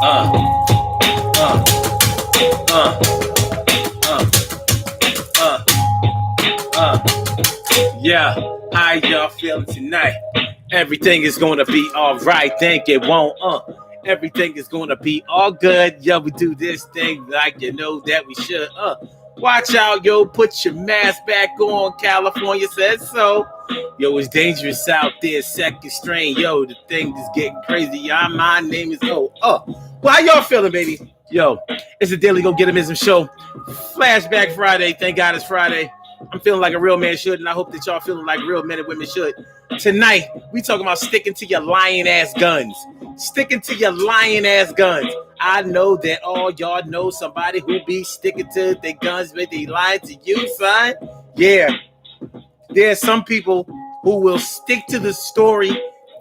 Uh, uh, uh, uh, uh, yeah. How y'all feeling tonight? Everything is gonna be alright. Think it won't. Everything is gonna be all good. Yo, we do this thing like you know that we should. Watch out, yo. Put your mask back on. California says so. Yo, it's dangerous out there. Second strain. Yo, the thing is getting crazy. Yeah, my name is O. Well, how y'all feeling, baby? Yo, it's the Daily Go Getimism show. Flashback Friday. Thank God it's Friday. I'm feeling like a real man should, and I hope that y'all feeling like real men and women should. Tonight, we talking about sticking to your lying ass guns. Sticking to your lying ass guns. I know that all y'all know somebody who be sticking to their guns, but they lying to you, son. Yeah. There's some people who will stick to the story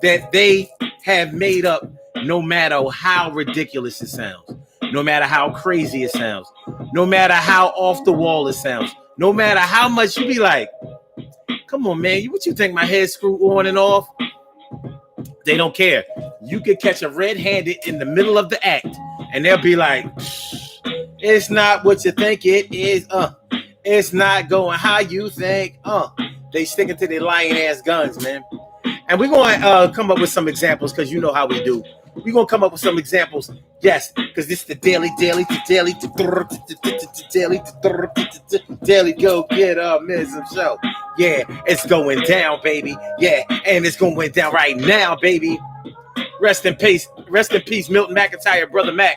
that they have made up, no matter how ridiculous it sounds, no matter how crazy it sounds, no matter how off the wall it sounds, no matter how much you be like, come on, man, what you think my head screw on and off? They don't care. You could catch a red-handed in the middle of the act, and they'll be like, it's not what you think it is. It's not going how you think. They sticking to their lying ass guns, man. And we're going to come up with some examples because you know how we do. We're going to come up with some examples. Yes, because this is the daily Go Getimism show. Yeah, it's going down, baby. Yeah, and it's going down right now, baby. Rest in peace, Milton McIntyre, Brother Mac.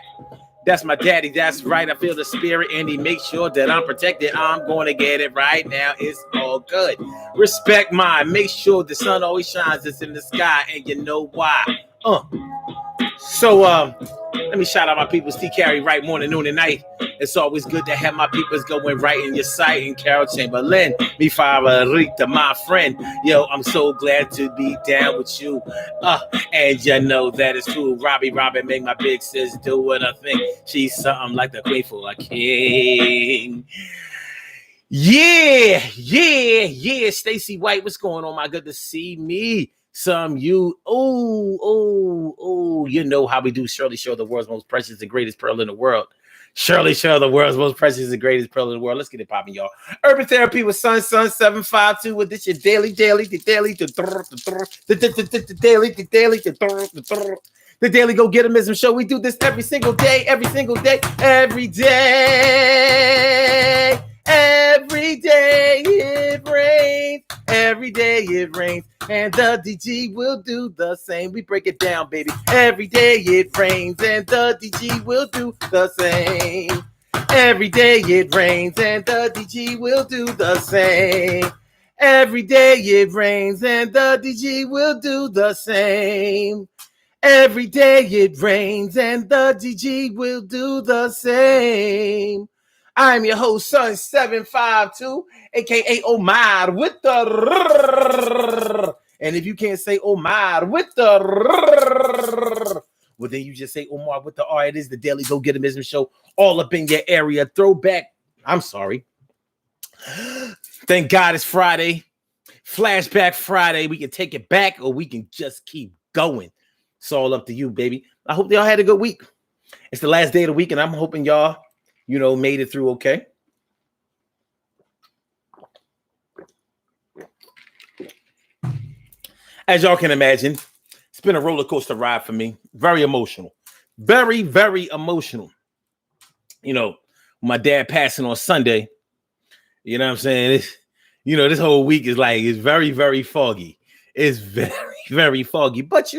That's my daddy. That's right. I feel the spirit, and he makes sure that I'm protected. I'm going to get it right now. It's all good. Respect mine. Make sure the sun always shines. It's in the sky, and you know why. So, let me shout out my peoples. T. Carey, right, morning, noon, and night. It's always good to have my peoples going right in your sight. And Carol Chamberlain, mi favorita, my friend. Yo, I'm so glad to be down with you. And you know that is true. Robbie, make my big sis do what I think. She's something like the queen for a king. Yeah. Stacey White, what's going on? My good to see me. Some you, you know how we do. Shirley Show, the world's most precious and greatest pearl in the world. Shirley Show, the world's most precious and greatest pearl in the world. Let's get it popping, y'all. Urban Therapy with Sun 752 with this your daily, the Daily Go Getimism show. We do this every single day. Every day it rains. Every day it rains. And the DG will do the same. We break it down, baby. Every day it rains. And the DG will do the same. Every day it rains. And the DG will do the same. Every day it rains. And the DG will do the same. Every day it rains. And the DG will do the same. I'm your host, Sun 752, aka Omar with the. And if you can't say Omar with the, well, then you just say Omar with the R. It is the Daily Go Getimism show, all up in your area. Throwback. I'm sorry. Thank God it's Friday. Flashback Friday. We can take it back or we can just keep going. It's all up to you, baby. I hope y'all had a good week. It's the last day of the week, and I'm hoping y'all, made it through okay. As y'all can imagine, it's been a roller coaster ride for me. Very emotional. Very, very emotional. My dad passing on Sunday, you know what I'm saying? This whole week is it's very, very foggy. It's very, very foggy. But,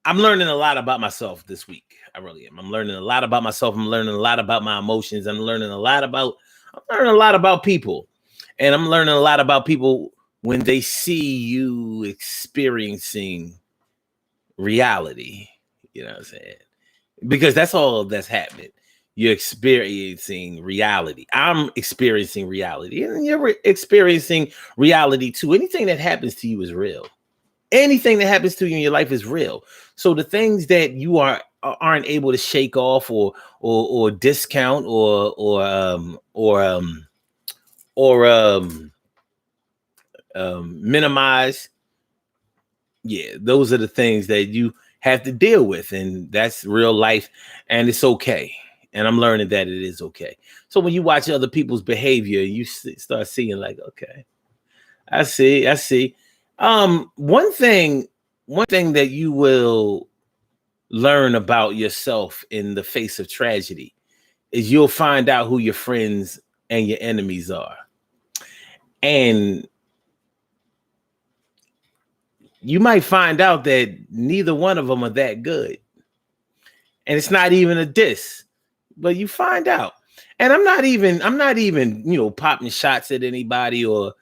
I'm learning a lot about myself this week. I really am. I'm learning a lot about myself. I'm learning a lot about my emotions. I'm learning a lot about people. And I'm learning a lot about people when they see you experiencing reality. You know what I'm saying? Because that's all that's happening. You're experiencing reality. I'm experiencing reality. And you're experiencing reality too. Anything that happens to you is real. Anything that happens to you in your life is real. So the things that you aren't able to shake off or discount or minimize, Yeah, those are the things that you have to deal with, and that's real life, and it's okay. And I'm learning that it is okay. So when you watch other people's behavior, you start seeing like, okay, I see. One thing that you will learn about yourself in the face of tragedy is you'll find out who your friends and your enemies are. And you might find out that neither one of them are that good. And it's not even a diss, but you find out. And I'm not even, popping shots at anybody or,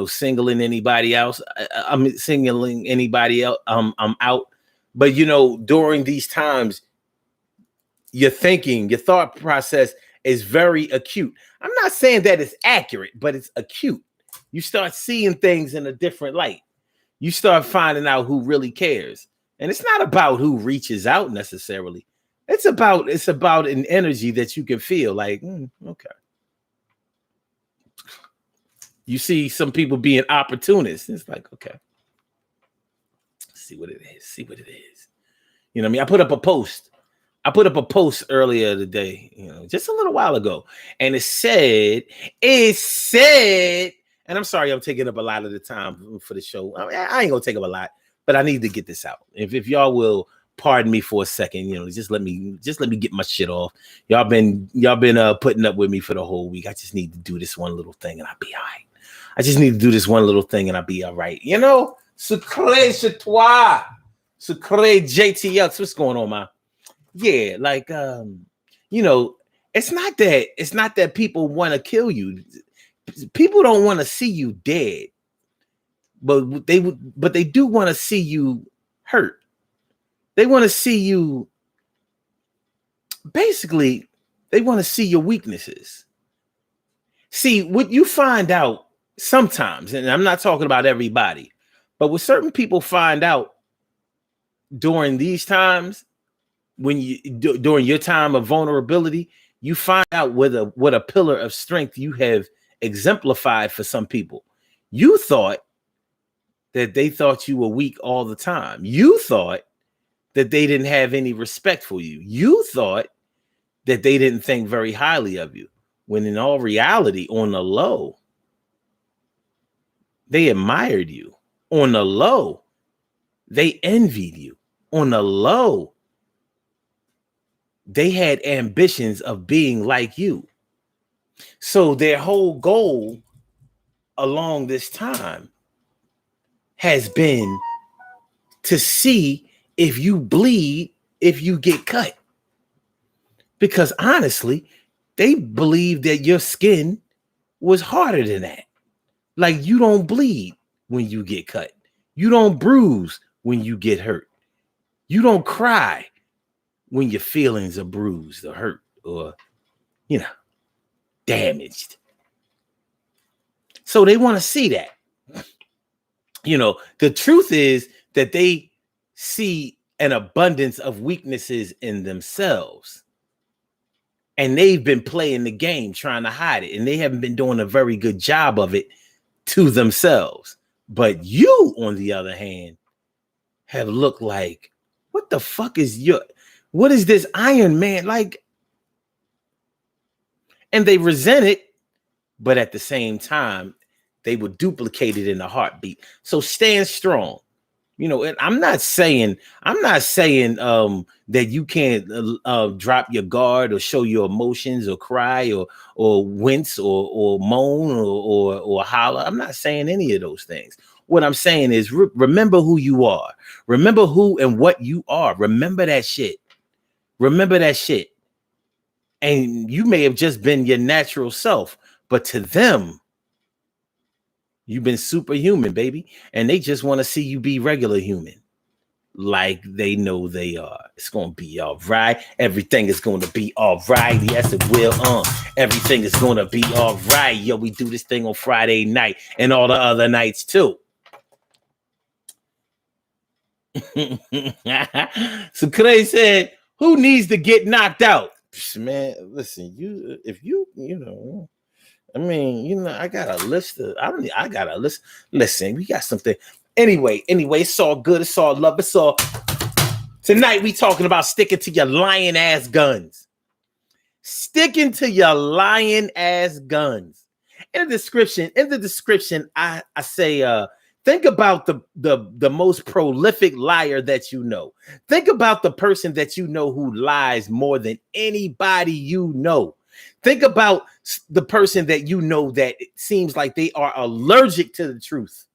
singling anybody else. I'm singling anybody else. I'm out. But, during these times, your thought process is very acute. I'm not saying that it's accurate, but it's acute. You start seeing things in a different light. You start finding out who really cares. And it's not about who reaches out necessarily. It's about an energy that you can feel like, okay. You see some people being opportunists. It's like, okay, see what it is. See what it is. You know what I mean? I put up a post earlier today, just a little while ago, and it said, and I'm sorry, I'm taking up a lot of the time for the show. I ain't gonna take up a lot, but I need to get this out. If y'all will pardon me for a second, just let me get my shit off. Y'all been putting up with me for the whole week. I just need to do this one little thing, and I'll be all right. I just need to do this one little thing, and I'll be all right. Secret chez toi, secret JTX. What's going on, man? Yeah, like it's not that people want to kill you. People don't want to see you dead, but they do want to see you hurt. They want to see you, basically, they want to see your weaknesses. See, what you find out sometimes, and I'm not talking about everybody, but what certain people find out during these times, during your time of vulnerability, you find out what a pillar of strength you have exemplified for some people. You thought that they thought you were weak all the time. You thought that they didn't have any respect for you. You thought that they didn't think very highly of you, when in all reality, on the low, they admired you. On the low, they envied you. On the low, they had ambitions of being like you. So their whole goal along this time has been to see if you bleed, if you get cut. Because honestly, they believe that your skin was harder than that. Like, you don't bleed when you get cut. You don't bruise when you get hurt. You don't cry when your feelings are bruised or hurt or, damaged. So they want to see that. The truth is that they see an abundance of weaknesses in themselves. And they've been playing the game trying to hide it. And they haven't been doing a very good job of it to themselves. But you, on the other hand, have looked like, what the fuck what is this Iron Man? Like, and they resent it, but at the same time, they will duplicate it in a heartbeat. So stand strong. And I'm not saying that you can't drop your guard or show your emotions or cry or wince or moan or holler. I'm not saying any of those things. What I'm saying is remember who you are. Remember who and what you are. Remember that shit. Remember that shit. And you may have just been your natural self, but to them, you've been superhuman, baby. And they just want to see you be regular human. Like they know they are. It's going to be all right. Everything is going to be all right. Yes, it will. Everything is going to be all right. Yo, we do this thing on Friday night and all the other nights too. So Clay said, who needs to get knocked out? Man, listen, I got a list of, I got a list. Listen, we got something. Anyway, it's all good. It's all love. It's all. Tonight we talking about sticking to your lying ass guns. Sticking to your lying ass guns. In the description, I say, think about the most prolific liar that you know. Think about the person that you know who lies more than anybody you know. Think about the person that you know that it seems like they are allergic to the truth.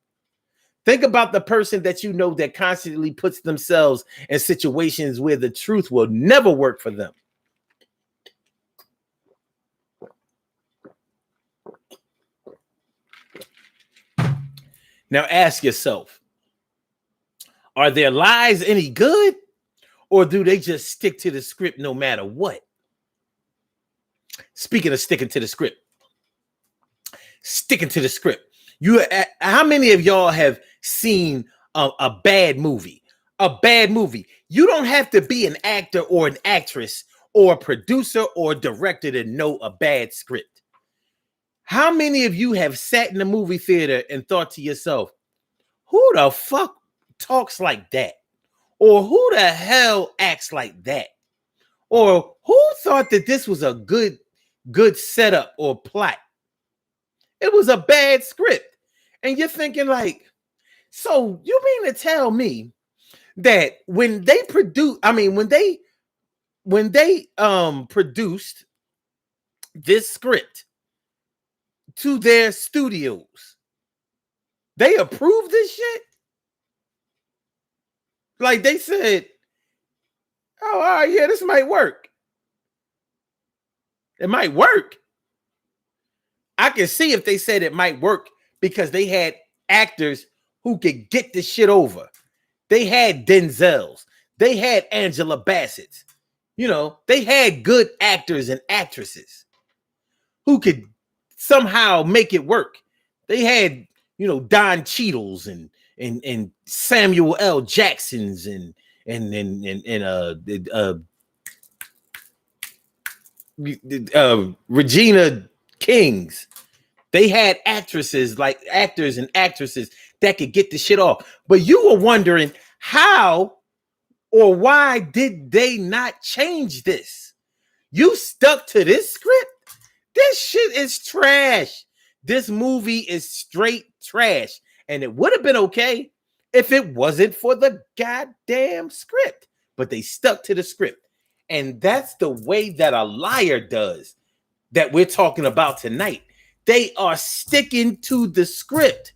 Think about the person that you know that constantly puts themselves in situations where the truth will never work for them. Now ask yourself, are their lies any good? Or do they just stick to the script no matter what? Speaking of sticking to the script, how many of y'all have seen a bad movie? A bad movie. You don't have to be an actor or an actress or a producer or a director to know a bad script. How many of you have sat in the movie theater and thought to yourself, who the fuck talks like that? Or who the hell acts like that? Or who thought that this was a good setup or plot? It was a bad script. And you're thinking like, so you mean to tell me that when they produced this script to their studios, they approved this shit? Like they said, oh, all right, yeah, this might work. It might work. I can see if they said it might work because they had actors who could get this shit over. They had Denzels. They had Angela Bassett's. You know, they had good actors and actresses who could somehow make it work. They had, you know, Don Cheadle's and Samuel L. Jackson's and Regina King's. They had actors and actresses that could get the shit off. But you were wondering how or why did they not change this? You stuck to this script? This shit is trash. This movie is straight trash. And it would have been okay if it wasn't for the goddamn script. But they stuck to the script. And that's the way that a liar does that we're talking about tonight. They are sticking to the script.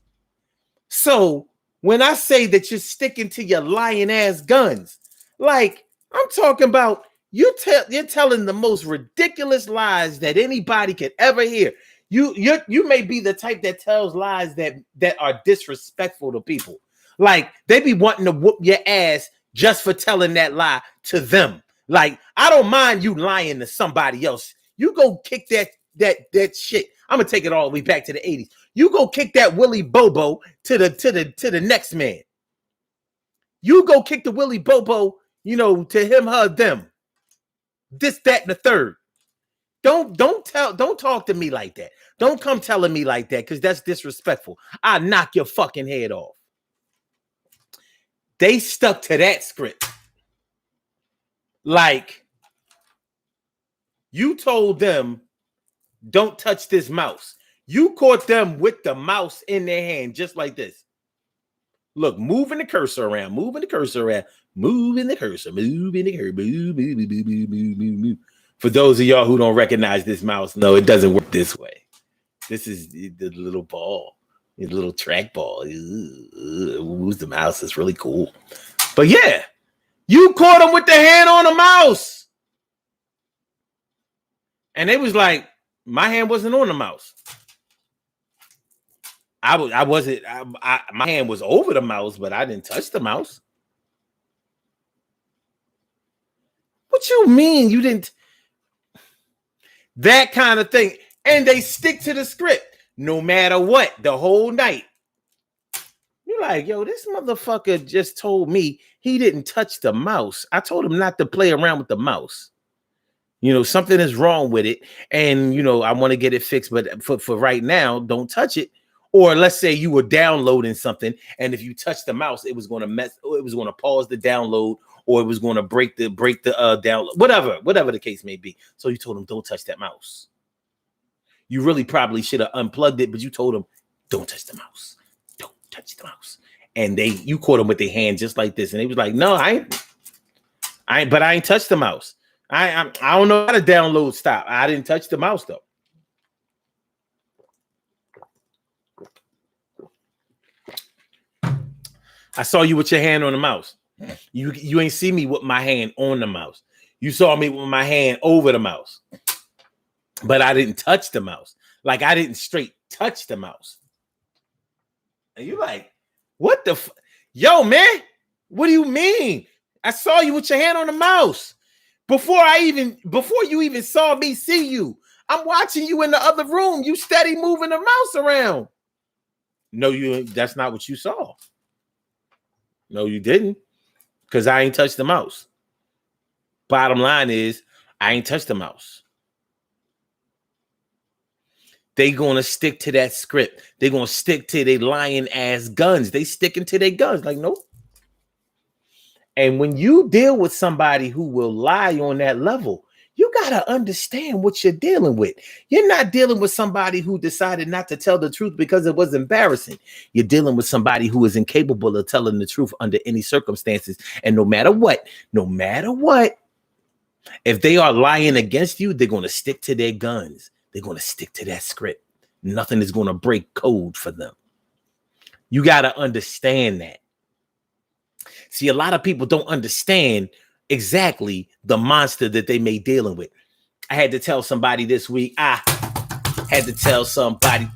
So when I say that you're sticking to your lying ass guns, like I'm talking about you're telling the most ridiculous lies that anybody could ever hear. You may be the type that tells lies that are disrespectful to people. Like they be wanting to whoop your ass just for telling that lie to them. Like I don't mind you lying to somebody else. You go kick that shit. I'm gonna take it all the way back to the 80s. You go kick that Willie Bobo to the next man. You go kick the Willie Bobo, you know, to him, her, them. This, that, and the third. Don't talk to me like that. Don't come telling me like that because that's disrespectful. I'll knock your fucking head off. They stuck to that script. Like you told them, don't touch this mouse. You caught them with the mouse in their hand, just like this. Look, moving the cursor around, moving the cursor. For those of y'all who don't recognize this mouse, no, it doesn't work this way. This is the little ball, the little track ball. Moves the mouse. It's really cool. But yeah, you caught them with the hand on the mouse. And it was like, my hand wasn't on the mouse. I wasn't. My hand was over the mouse, but I didn't touch the mouse. What you mean you didn't? That kind of thing. And they stick to the script no matter what the whole night. You're like, yo, this motherfucker just told me he didn't touch the mouse. I told him not to play around with the mouse. You know, something is wrong with it. And, you know, I want to get it fixed. But for right now, don't touch it. Or let's say you were downloading something, and if you touch the mouse, it was going to pause the download, or it was going to break the download, whatever the case may be. So you told them, don't touch that mouse. You really probably should have unplugged it, but you told them, don't touch the mouse. Don't touch the mouse. And you caught them with their hand just like this, and they was like, no, I ain't touched the mouse. I don't know how to download stop. I didn't touch the mouse though. I saw you with your hand on the mouse. You ain't see me with my hand on the mouse. You saw me with my hand over the mouse. But I didn't touch the mouse. Like I didn't straight touch the mouse. And you like, what the yo, man? What do you mean? I saw you with your hand on the mouse. Before you even saw me see you. I'm watching you in the other room. You steady moving the mouse around. No, that's not what you saw. No, you didn't. Because I ain't touched the mouse. Bottom line is, I ain't touched the mouse. They gonna stick to that script. They gonna stick to their lying ass guns. They sticking to their guns. Like, nope. And when you deal with somebody who will lie on that level, you gotta understand what you're dealing with. You're not dealing with somebody who decided not to tell the truth because it was embarrassing. You're dealing with somebody who is incapable of telling the truth under any circumstances. And no matter what, if they are lying against you, they're going to stick to their guns. They're going to stick to that script. Nothing is going to break code for them. You got to understand that. See, a lot of people don't understand exactly the monster that they may dealing with. I had to tell somebody this week. I had to tell somebody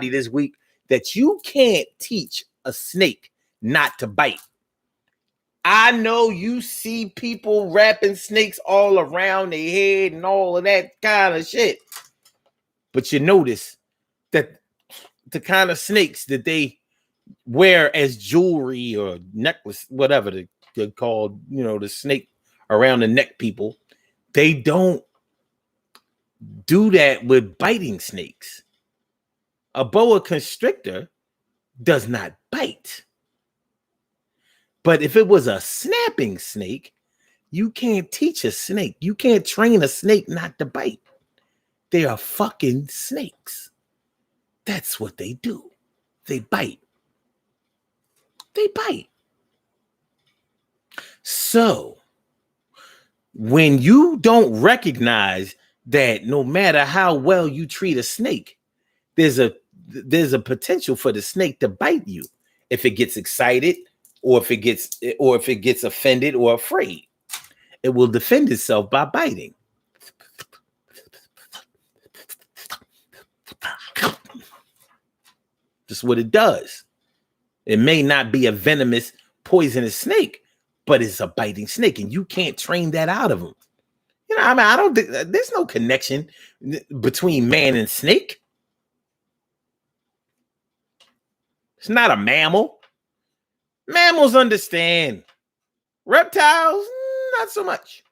this week that you can't teach a snake not to bite. I know you see people wrapping snakes all around their head and all of that kind of shit. But you notice that the kind of snakes that they wear as jewelry or necklace, whatever they're called, the snake around the neck people, they don't do that with biting snakes. A boa constrictor does not bite. But if it was a snapping snake, you can't teach a snake. You can't train a snake not to bite. They are fucking snakes. That's what they do. They bite. They bite. So, when you don't recognize that no matter how well you treat a snake, there's a potential for the snake to bite you if it gets excited, or if it gets offended or afraid. It will defend itself by biting. That's what it does. It may not be a venomous, poisonous snake, but it's a biting snake, and you can't train that out of them. I don't think there's no connection between man and snake. It's not a mammal. Mammals understand. Reptiles, not so much.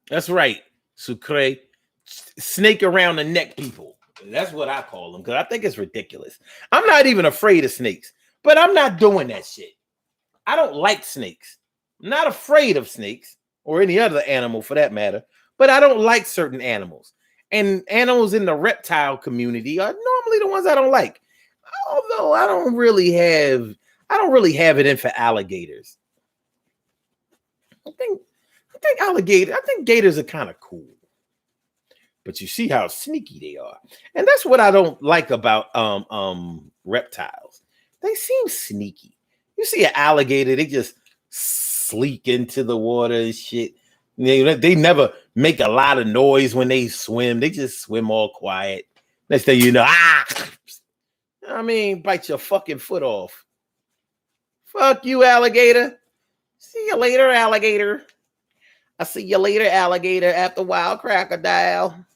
That's right, Sucre. Snake around the neck people. That's what I call them, because I think it's ridiculous. I'm not even afraid of snakes, but I'm not doing that shit. I don't like snakes. I'm not afraid of snakes or any other animal for that matter, but I don't like certain animals. And animals in the reptile community are normally the ones I don't like. Although I don't really have it in for alligators. I think gators are kind of cool. But you see how sneaky they are. And that's what I don't like about reptiles. They seem sneaky. You see an alligator, they just sleek into the water and shit. They never make a lot of noise when they swim. They just swim all quiet. Next thing you know, bite your fucking foot off. Fuck you, alligator. See you later, alligator. I see you later, alligator, after wild crocodile.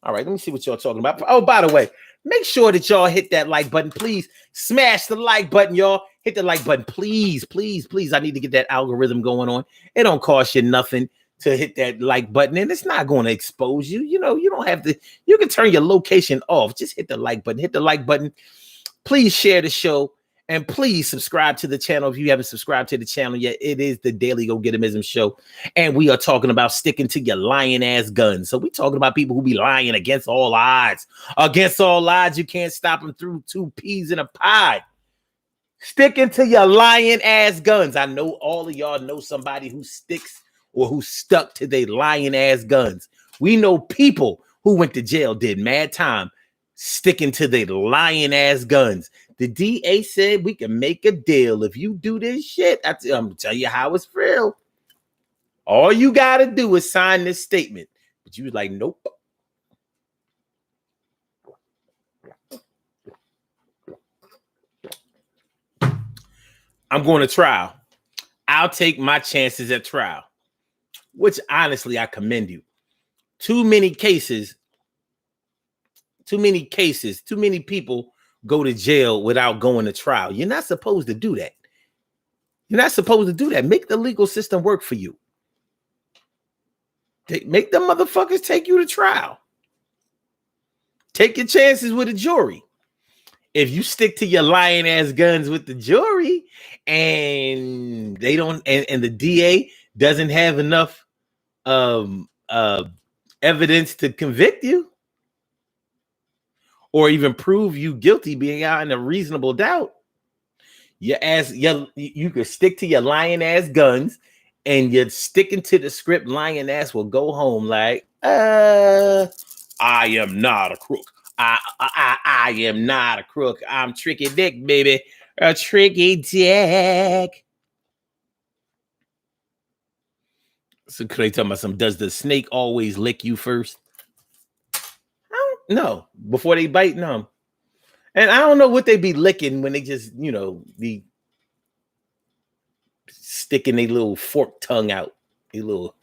All right, let me see what y'all talking about. Oh, by the way, make sure that y'all hit that like button. Please smash the like button, y'all. Hit the like button, please, please, please. I need to get that algorithm going on. It don't cost you nothing to hit that like button, and it's not going to expose you. You know, you don't have to. You can turn your location off. Just hit the like button. Hit the like button. Please share the show. And please subscribe to the channel if you haven't subscribed to the channel yet. It is the Daily Go Getimism Show. And we are talking about sticking to your lying ass guns. So we're talking about people who be lying against all odds. Against all odds, you can't stop them through 2 peas in a pod. Sticking to your lying ass guns. I know all of y'all know somebody who sticks or who stuck to their lying ass guns. We know people who went to jail, did mad time, sticking to their lying ass guns. The DA said we can make a deal. If you do this shit, I'm going to tell you how it's real. All you got to do is sign this statement. But you was like, nope. I'm going to trial. I'll take my chances at trial, which honestly, I commend you. Too many people go to jail without going to trial. You're not supposed to do that. You're not supposed to do that. Make the legal system work for you. Make the motherfuckers take you to trial. Take your chances with a jury. If you stick to your lying ass guns with the jury and they don't, and the DA doesn't have enough evidence to convict you, or even prove you guilty being out in a reasonable doubt, you could stick to your lying ass guns, and you're sticking to the script. Lying ass will go home like, I am not a crook. I am not a crook. I'm Tricky Dick, baby. A Tricky Dick. So could I tell me something? Does the snake always lick you first? No, before they bite, no. And I don't know what they be licking when they just, be sticking their little forked tongue out. A little.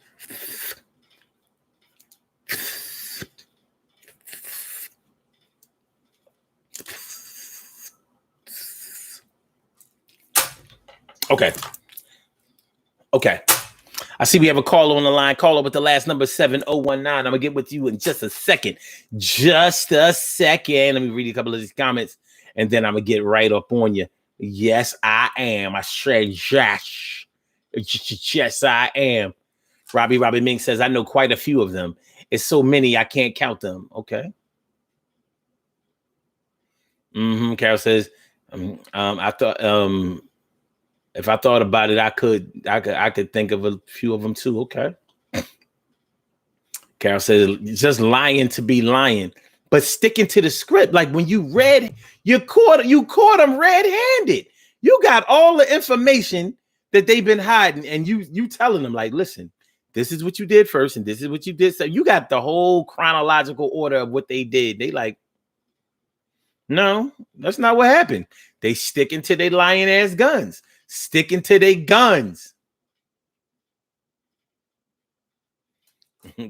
Okay. I see we have a caller on the line. Caller with the last number 7019. I'm gonna get with you in just a second. Let me read a couple of these comments, and then I'm gonna get right up on you. Yes, I am. I said yes. Yes, I am. Robbie Ming says, I know quite a few of them. It's so many I can't count them. Okay. Carol says, I thought if I thought about it, I could think of a few of them too. Okay. Carol says, just lying to be lying, but sticking to the script. Like when you caught them red-handed. You got all the information that they've been hiding, and you telling them like, listen, this is what you did first, and this is what you did. So you got the whole chronological order of what they did. They like, no, that's not what happened. They sticking to their lying ass guns. Sticking to their guns.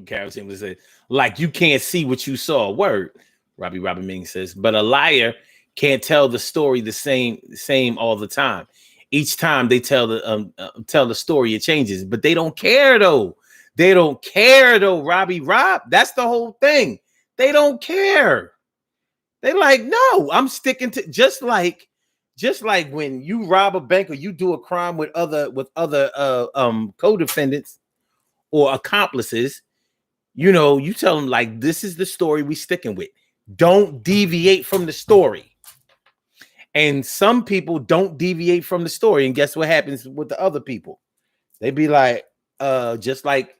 Carol Chambers said, like you can't see what you saw. Word. Robbie Ming says, but a liar can't tell the story the same all the time. Each time they tell the story, it changes. But they don't care though. Robbie Rob. That's the whole thing. They don't care. They like, no, I'm sticking to just like when you rob a bank or you do a crime with other co-defendants or accomplices, you tell them like, this is the story we sticking with. Don't deviate from the story. And some people don't deviate from the story. And guess what happens with the other people? They be like, just like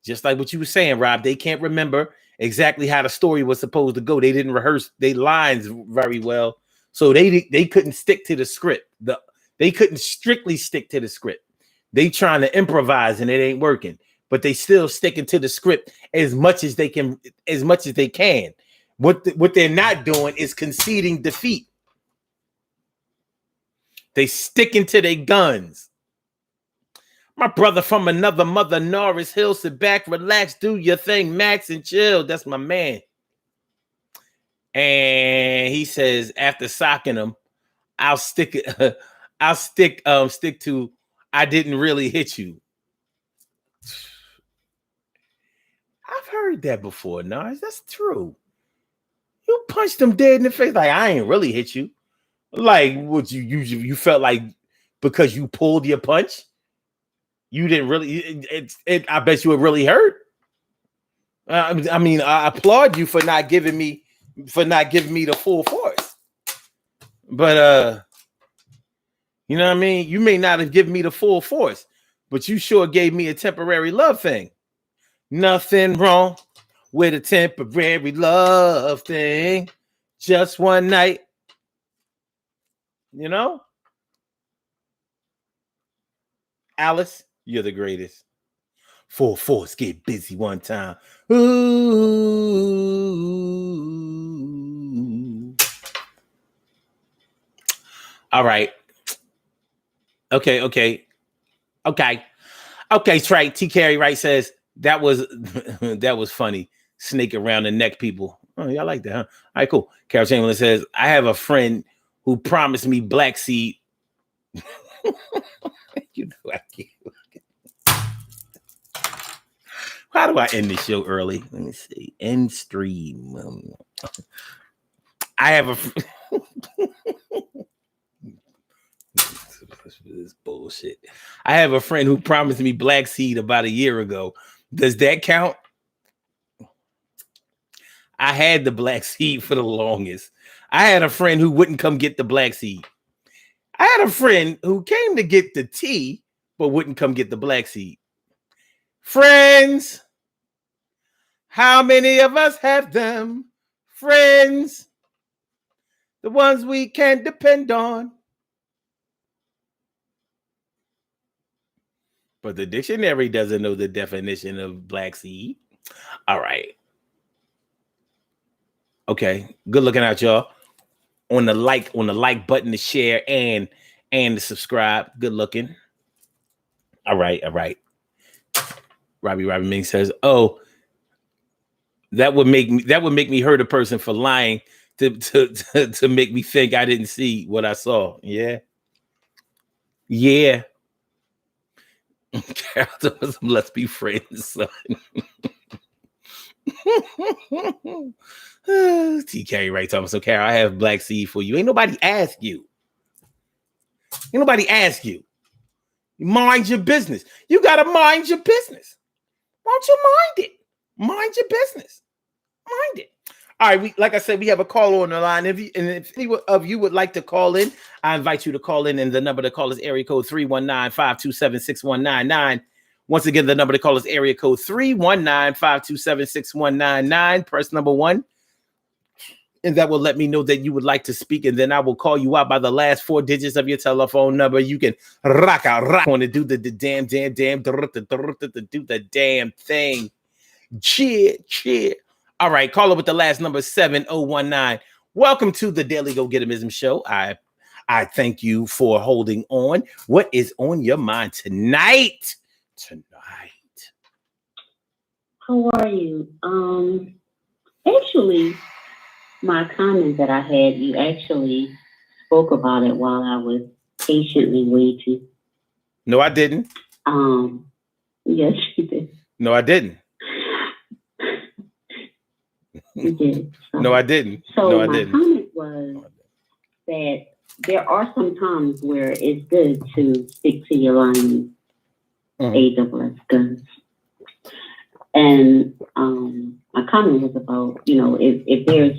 what you were saying, Rob, they can't remember exactly how the story was supposed to go. They didn't rehearse their lines very well. So they couldn't stick to the script. They couldn't strictly stick to the script. They trying to improvise and it ain't working. But they still sticking to the script as much as they can. What they're not doing is conceding defeat. They sticking to their guns. My brother from another mother, Norris Hill, sit back, relax, do your thing, Max, and chill. That's my man. And he says, after socking him, I'll stick I'll stick to I didn't really hit you. I've heard that before, Nars. That's true. You punched him dead in the face. Like, I ain't really hit you. Like, what you felt like because you pulled your punch, you didn't really. I bet you it really hurt. I mean, I applaud you for not giving me the full force. But you know what I mean? You may not have given me the full force, but you sure gave me a temporary love thing. Nothing wrong with a temporary love thing. Just one night. You know? Alice, you're the greatest. Full force, get busy one time. Ooh. All right. Okay. Trey. T. Carey Wright says that was funny. Snake around the neck, people. Oh, y'all like that, huh? All right, cool. Carol Chamberlain says, I have a friend who promised me black seed. You know I can't. How do I end this show early? Let me see. End stream. I have a this bullshit. I have a friend who promised me black seed about a year ago. Does that count? I had the black seed for the longest. I had a friend who wouldn't come get the black seed. I had a friend who came to get the tea, but wouldn't come get the black seed. Friends. How many of us have them? Friends. The ones we can depend on. But the dictionary doesn't know the definition of black seed. All right. Okay. Good looking out, y'all. On the like button, to share and to subscribe. Good looking. All right. Robbie Ming says, "Oh, that would make me hurt a person for lying to make me think I didn't see what I saw." Yeah. Let's be friends, son. TK right, Thomas. So, Carol, I have black seed for you. Ain't nobody ask you. You mind your business. You gotta mind your business. Why don't you mind it? Mind your business. Mind it. All right, like I said, we have a caller on the line. If any of you would like to call in, I invite you to call in, and the number to call is area code 319-527-6199. Once again, the number to call is area code 319-527-6199. Press number 1, and that will let me know that you would like to speak, and then I will call you out by the last 4 digits of your telephone number. You can rock on and do the damn, do the damn thing. Cheer. All right, caller with the last number 7019. Welcome to the Daily Go Getimism Show. I thank you for holding on. What is on your mind tonight? How are you? Actually, my comment that I had, you actually spoke about it while I was patiently waiting. No, I didn't. Yes, you did. No, I didn't. You did. No, I didn't. So my comment was that there are some times where it's good to stick to your line, AWS guns. And my comment was about, if there's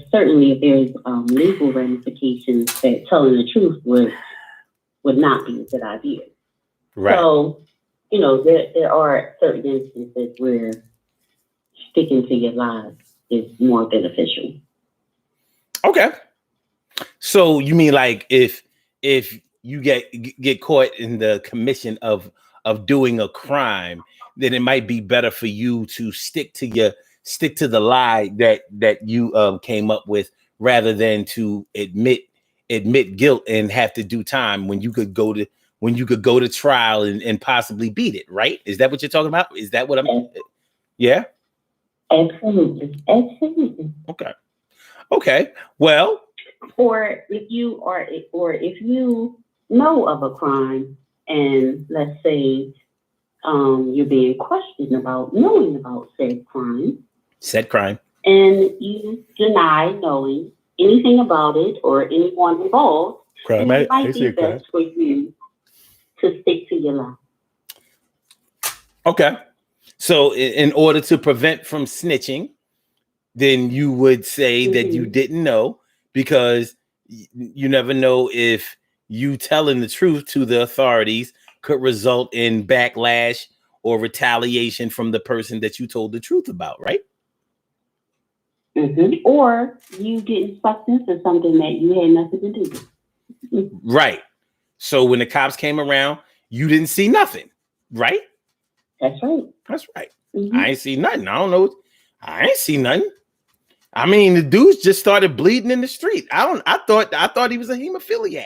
legal ramifications, that telling the truth would not be a good idea. Right. So, there are certain instances where sticking to your lies is more beneficial. Okay. So you mean like if you get caught in the commission of doing a crime, then it might be better for you to stick to the lie that you came up with, rather than to admit guilt and have to do time when you could go to trial and possibly beat it, right? Is that what you're talking about? Is that what I'm? Yeah. Absolutely. Okay. Well. Or if you know of a crime, and let's say you're being questioned about knowing about said crime, and you deny knowing anything about it or anyone involved, crime. then it I might see be a crime. best for you to stick to your lie. Okay. So in order to prevent from snitching, then you would say that you didn't know, because you never know if you telling the truth to the authorities could result in backlash or retaliation from the person that you told the truth about, right? Or you getting sucked into something that you had nothing to do with. Right. So when the cops came around, you didn't see nothing, right? That's right. That's right. I ain't see nothing. I don't know. I ain't see nothing. I mean, the dudes just started bleeding in the street. I thought he was a hemophiliac.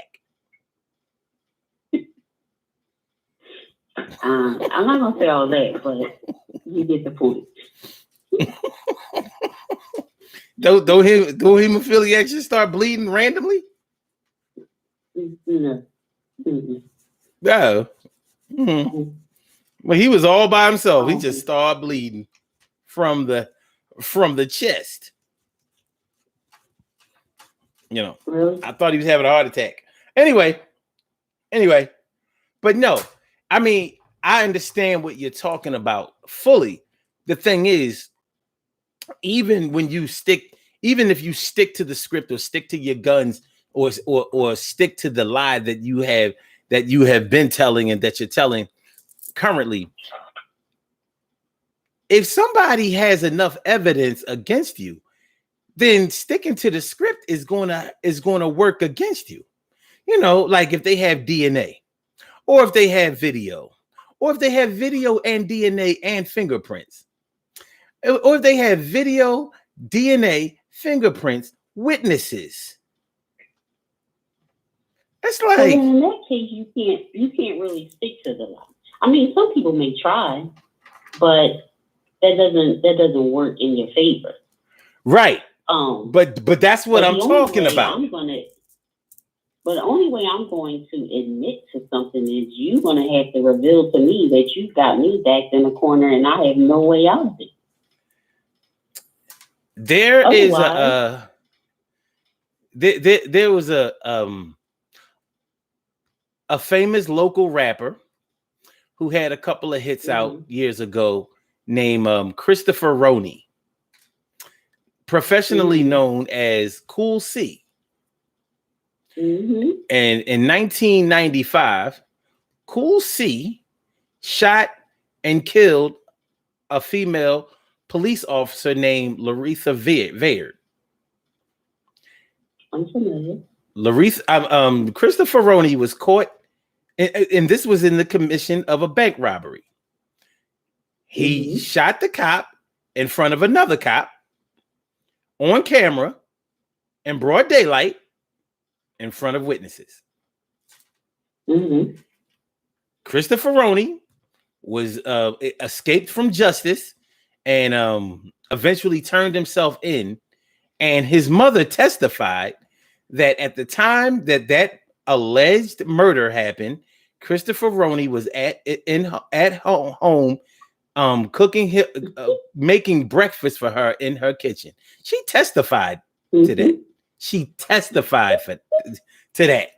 I'm not gonna say all that, but you get the point. Don't hemophiliacs just start bleeding randomly? No. No. Well, he was all by himself. He just started bleeding from the chest. You know, really? I thought he was having a heart attack. Anyway, but no, I mean, I understand what you're talking about fully. The thing is, even if you stick to the script or stick to your guns or stick to the lie that you have been telling and that you're telling currently, if somebody has enough evidence against you, then sticking to the script is going to work against you. You know, like if they have DNA, or if they have video, or if they have video and DNA and fingerprints, or if they have video, DNA, fingerprints, witnesses. It's like, so in that case, you can't really stick to the lie. I mean, some people may try, but that doesn't work in your favor. Right. But that's what I'm talking about. But the only way I'm going to admit to something is you're going to have to reveal to me that you got me backed in a corner and I have no way out of it. There was a famous local rapper who had a couple of hits out years ago named Christopher Roney, professionally known as Cool C. And in 1995, Cool C shot and killed a female police officer named Laretha Vayard. I'm familiar. Christopher Roney was caught, and this was in the commission of a bank robbery. He shot the cop in front of another cop on camera in broad daylight in front of witnesses. Christopher Roney was escaped from justice and eventually turned himself in. And his mother testified that at the time that alleged murder happened, Christopher Roney was at home cooking, making breakfast for her in her kitchen. She testified to that. She testified to that.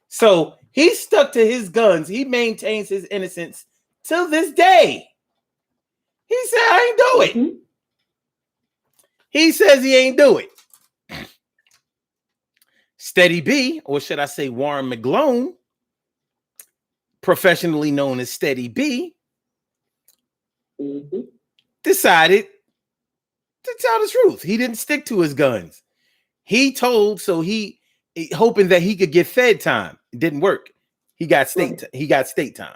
So he stuck to his guns. He maintains his innocence till this day. He said, I ain't do it. He says he ain't do it. Steady B, or should I say Warren McGlone, professionally known as Steady B, decided to tell the truth. He didn't stick to his guns. He told, hoping that he could get fed time. It didn't work. He got state time.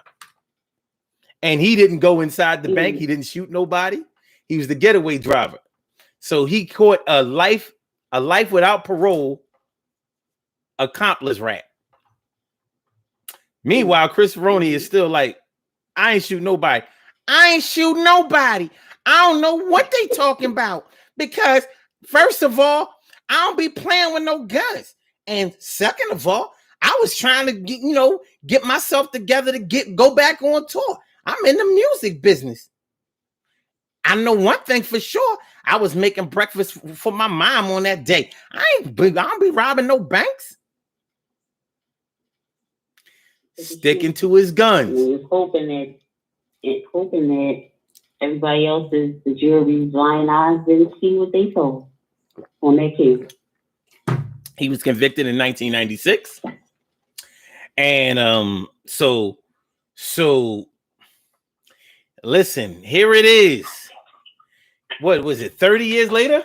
And he didn't go inside the bank. He didn't shoot nobody. He was the getaway driver. So he caught a life without parole accomplice rap. Meanwhile, Chris Roney is still like, I ain't shoot nobody. I ain't shoot nobody. I don't know what they talking about. Because first of all, I don't be playing with no guns. And second of all, I was trying to get myself together to go back on tour. I'm in the music business. I know one thing for sure. I was making breakfast for my mom on that day. I don't be robbing no banks. Sticking to his guns. We're hoping that everybody else is the jury's blind eyes didn't see what they saw on that case. He was convicted in 1996. And so listen, here it is. What was it? 30 years later?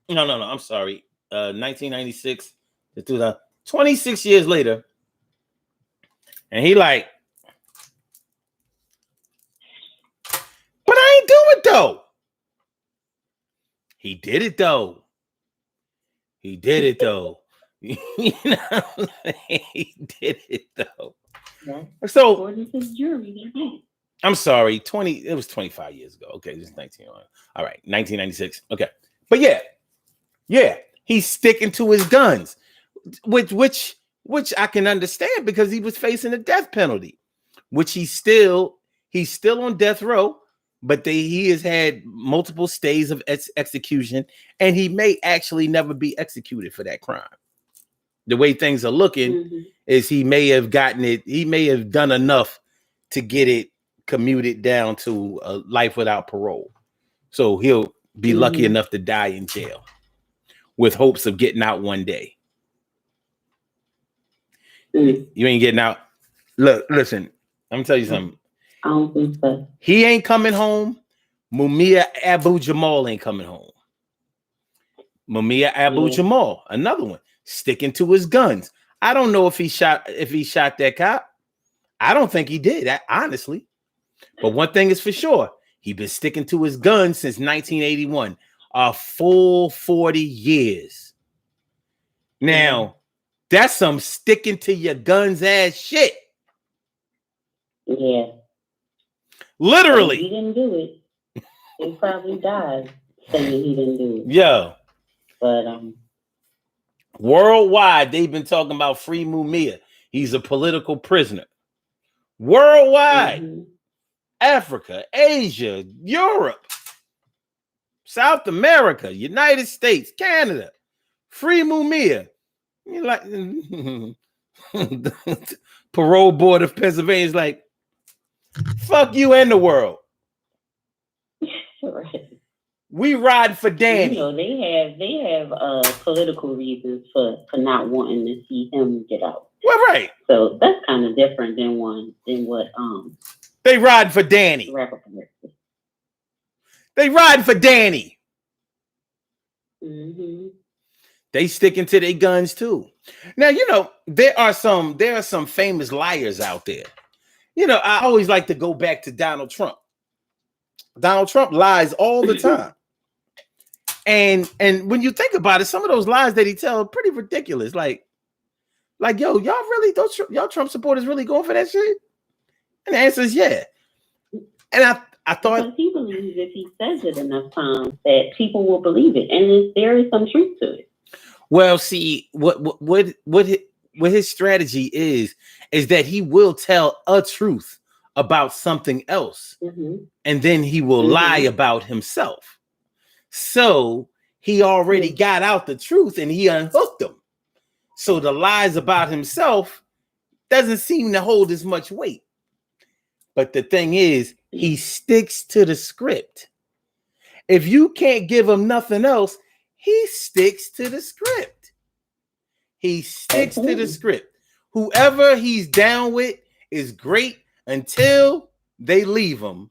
No, I'm sorry. 1996 to 2000, 26 years later. And he like, but I ain't do it though. He did it though. He did it though. You know, he did it though. Yeah. So jury, I'm sorry, it was 25 years ago. Okay, this is 19. All right, 1996. Okay. But yeah, he's sticking to his guns, which I can understand because he was facing a death penalty, which he's still on death row, but he has had multiple stays of execution, and he may actually never be executed for that crime. The way things are looking is he may have done enough to get it commuted down to a life without parole. So he'll be lucky enough to die in jail with hopes of getting out one day. You ain't getting out. Look, listen, I'm gonna tell you something. I don't think so. He ain't coming home. Mumia Abu-Jamal ain't coming home. Mumia Abu-Jamal, another one, sticking to his guns. I don't know if he shot that cop. I don't think he did, honestly. But one thing is for sure, he's been sticking to his guns since 1981, a full 40 years. Now, that's some sticking to your guns ass shit. Yeah. Literally. He didn't do it. He probably died saying he didn't do it. Yeah. But worldwide, they've been talking about free Mumia. He's a political prisoner. Worldwide. Africa, Asia, Europe, South America, United States, Canada, free Mumia. You're like the parole board of Pennsylvania is like, fuck you and the world. Right. We ride for Danny. You know, they have political reasons for not wanting to see him get out. Well, right. So that's kind of different than what they ride for Danny. They ride for Danny. They sticking to their guns too. Now, you know, there are some famous liars out there. You know, I always like to go back to Donald Trump. Donald Trump lies all the time. And when you think about it, some of those lies that he tells are pretty ridiculous. Like, yo, y'all Trump supporters really going for that shit? And the answer is yeah. And I thought, because he believes if he says it enough times that people will believe it, and there is some truth to it. Well, see, what his strategy is that he will tell a truth about something else, and then he will lie about himself. So he already got out the truth and he unhooked them. So the lies about himself doesn't seem to hold as much weight. But the thing is, he sticks to the script. If you can't give him nothing else, he sticks to the script. He sticks to the script. Whoever he's down with is great until they leave him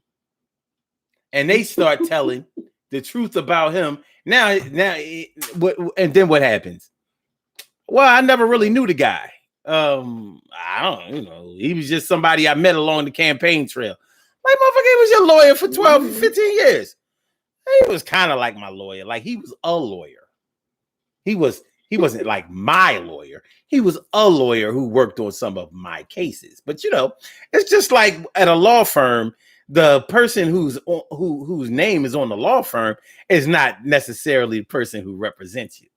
and they start telling the truth about him. Now, and then what happens? Well, I never really knew the guy. I don't, he was just somebody I met along the campaign trail. Like, motherfucker, he was your lawyer for 12, 15 years. He was kind of like my lawyer. Like, he was a lawyer. He wasn't like my lawyer. He was a lawyer who worked on some of my cases. But, you know, it's just like at a law firm, the person whose name is on the law firm is not necessarily the person who represents you.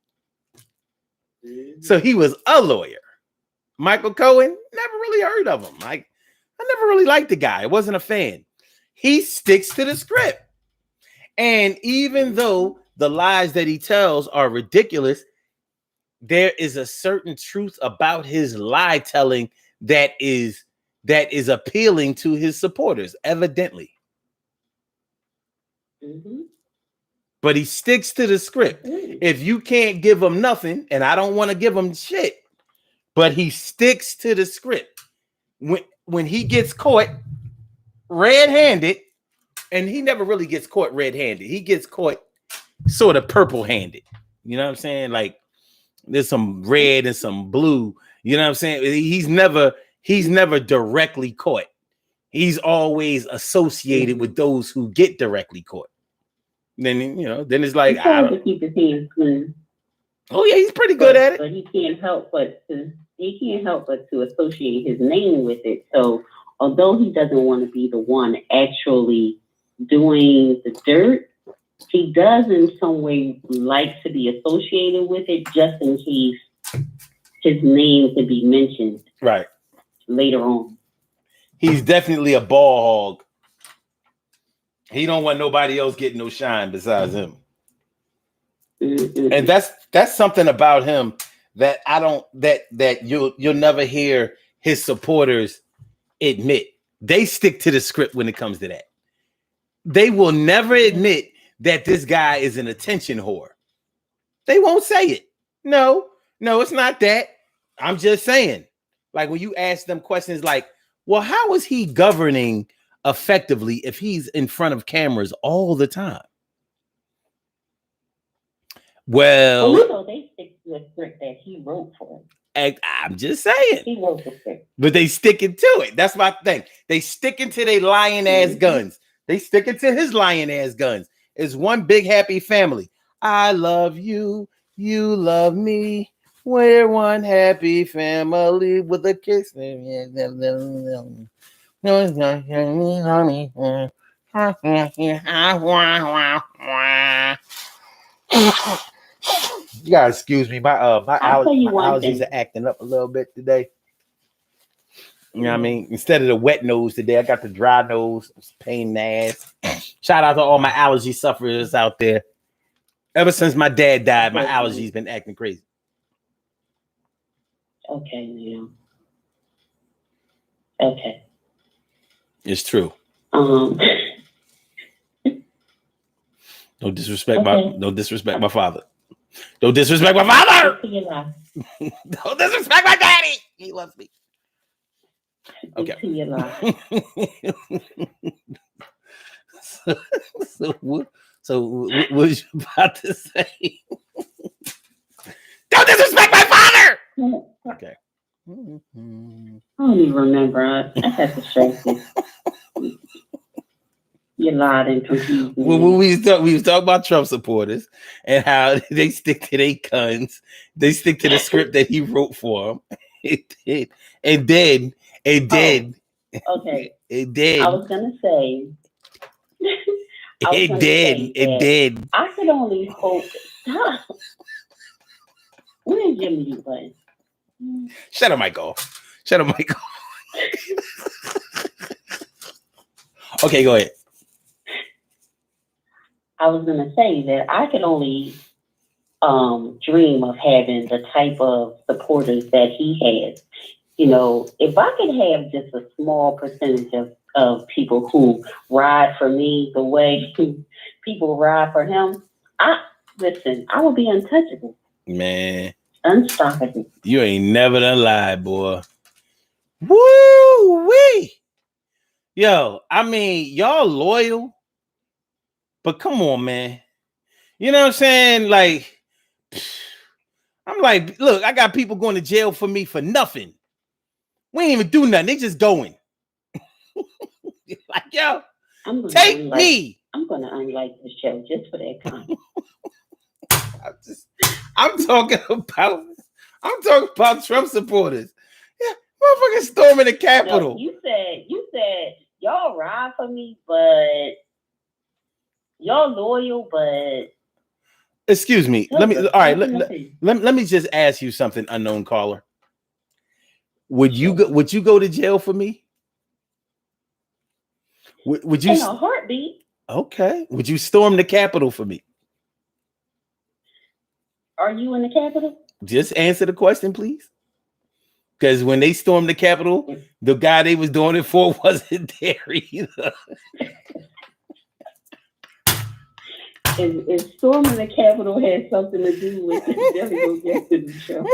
So he was a lawyer. Michael Cohen, never really heard of him. I never really liked the guy. I wasn't a fan. He sticks to the script. And even though the lies that he tells are ridiculous, there is a certain truth about his lie telling that is appealing to his supporters, evidently. Mm-hmm. But he sticks to the script. If you can't give him nothing, and I don't want to give him shit, but he sticks to the script. When he gets caught red-handed, and he never really gets caught red-handed. He gets caught sort of purple-handed. You know what I'm saying? Like there's some red and some blue. You know what I'm saying? He's never directly caught. He's always associated with those who get directly caught. Then then it's like, I don't to keep his hands clean. Oh yeah, he's pretty good at it. But he can't help but to associate his name with it. So although he doesn't want to be the one actually doing the dirt, he does in some way like to be associated with it, just in case his name could be mentioned right later on. He's definitely a ball hog. He don't want nobody else getting no shine besides him. Mm-hmm. And that's something about him that I don't that you'll never hear his supporters admit. They stick to the script when it comes to that. They will never admit that this guy is an attention whore. They won't say it. No, it's not that. I'm just saying. Like when you ask them questions like, well, how is he governing effectively if he's in front of cameras all the time? Well, they stick to a script that he wrote for him. I'm just saying. He wrote the script. But they sticking to it. That's my thing. They sticking to their lying ass guns. They sticking to his lying ass guns. It's one big happy family. I love you. You love me. We're one happy family with a kiss. You gotta excuse me. My allergies are acting up a little bit today. You know what I mean? Instead of the wet nose today, I got the dry nose. It's pain in the ass. Shout out to all my allergy sufferers out there. Ever since my dad died, my allergies been acting crazy. Okay, yeah. Okay. It's true. Don't disrespect my father. Don't disrespect my father. Don't disrespect my daddy. He loves me. Okay. So what was you about to say? Don't disrespect my father. Okay. I don't even remember. I had to stress it. You lied and confused me. Well, we was talking about Trump supporters and how they stick to their guns. They stick to the script that he wrote for them. It did. Okay. It did. I was gonna say. It did. I could only hope. Where's your mute button? Shut up, Michael. Okay, go ahead. I was going to say that I could only dream of having the type of supporters that he has. You know, if I could have just a small percentage of people who ride for me the way people ride for him, I would be untouchable. Man. Unstoppable. You ain't never done lied, boy. Woo-wee. Yo, I mean, y'all loyal. But come on, man. You know what I'm saying? Like, I'm like, look, I got people going to jail for me for nothing. We ain't even do nothing. They just going. Like, yo, take me. I'm going to unlike the show just for that comment. I'm talking about Trump supporters. Yeah, motherfucking storming the Capitol. No, you said y'all ride for me, but y'all loyal, but excuse me. Let me just ask you something, unknown caller. Would you go? Would you go to jail for me? Would you? In a heartbeat. Okay. Would you storm the Capitol for me? Are you in the Capitol? Just answer the question, please. Because when they stormed the Capitol, the guy they was doing it for wasn't there either. If storming the Capitol has something to do with it, definitely go get to the show.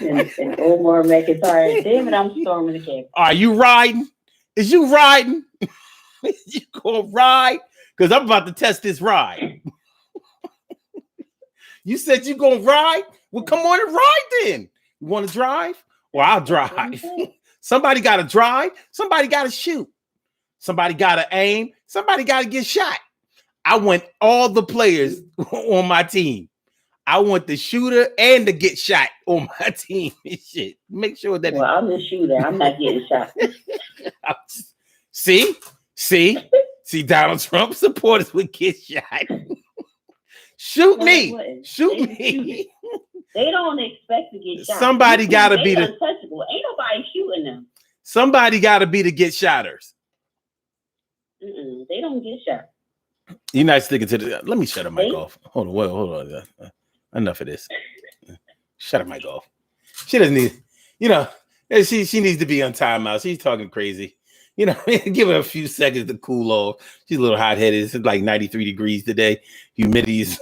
And Omar McIntyre, damn it, I'm storming the Capitol. Are you riding? Is you riding? You gonna ride? Because I'm about to test this ride. You said you gonna ride? Well, come on and ride then. You want to drive? Well, I'll drive. Somebody got to drive. Somebody got to shoot. Somebody got to aim. Somebody got to get shot. I want all the players on my team. I want the shooter and the get shot on my team. Shit. Make sure that. Well, I'm the shooter. I'm not getting shot. See, Donald Trump supporters would get shot. Shoot me. Shoot me. They don't expect to get shot. Somebody got to be the untouchable. Ain't nobody shooting them. Somebody got to be the get shotters. They don't get shot. You're not sticking to the. Let me shut the mic off. Hold on. Enough of this. Shut the mic off. She doesn't need. She needs to be on timeout. She's talking crazy. Give her a few seconds to cool off. She's a little hot-headed. It's like 93 degrees today. Humidity is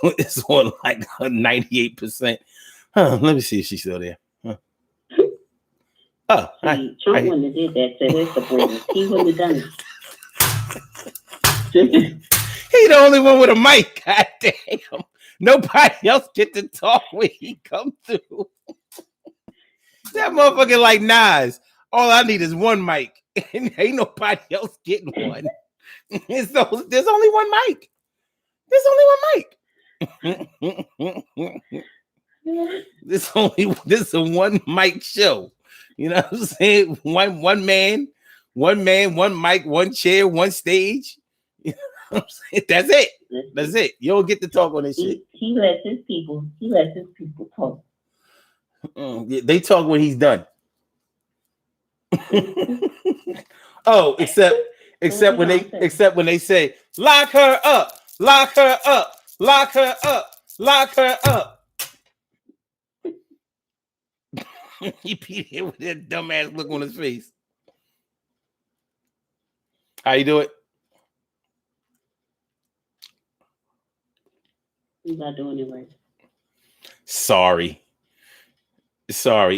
on like 98%. Let me see if she's still there. Oh, Trump wouldn't have did that to his supporters. He wouldn't have done it. He the only one with a mic. God damn. Nobody else get to talk when he come through. That motherfucker like Nas. All I need is one mic. And ain't nobody else getting one. There's only one mic. This is a one mic show. You know what I'm saying? One man, one mic, one chair, one stage. You know what I'm saying? That's it. You don't get to talk on this shit. He lets his people talk. They talk when he's done. Oh, except when they say lock her up. He beat it with that dumbass look on his face. How you do it? He's not doing it right. Sorry.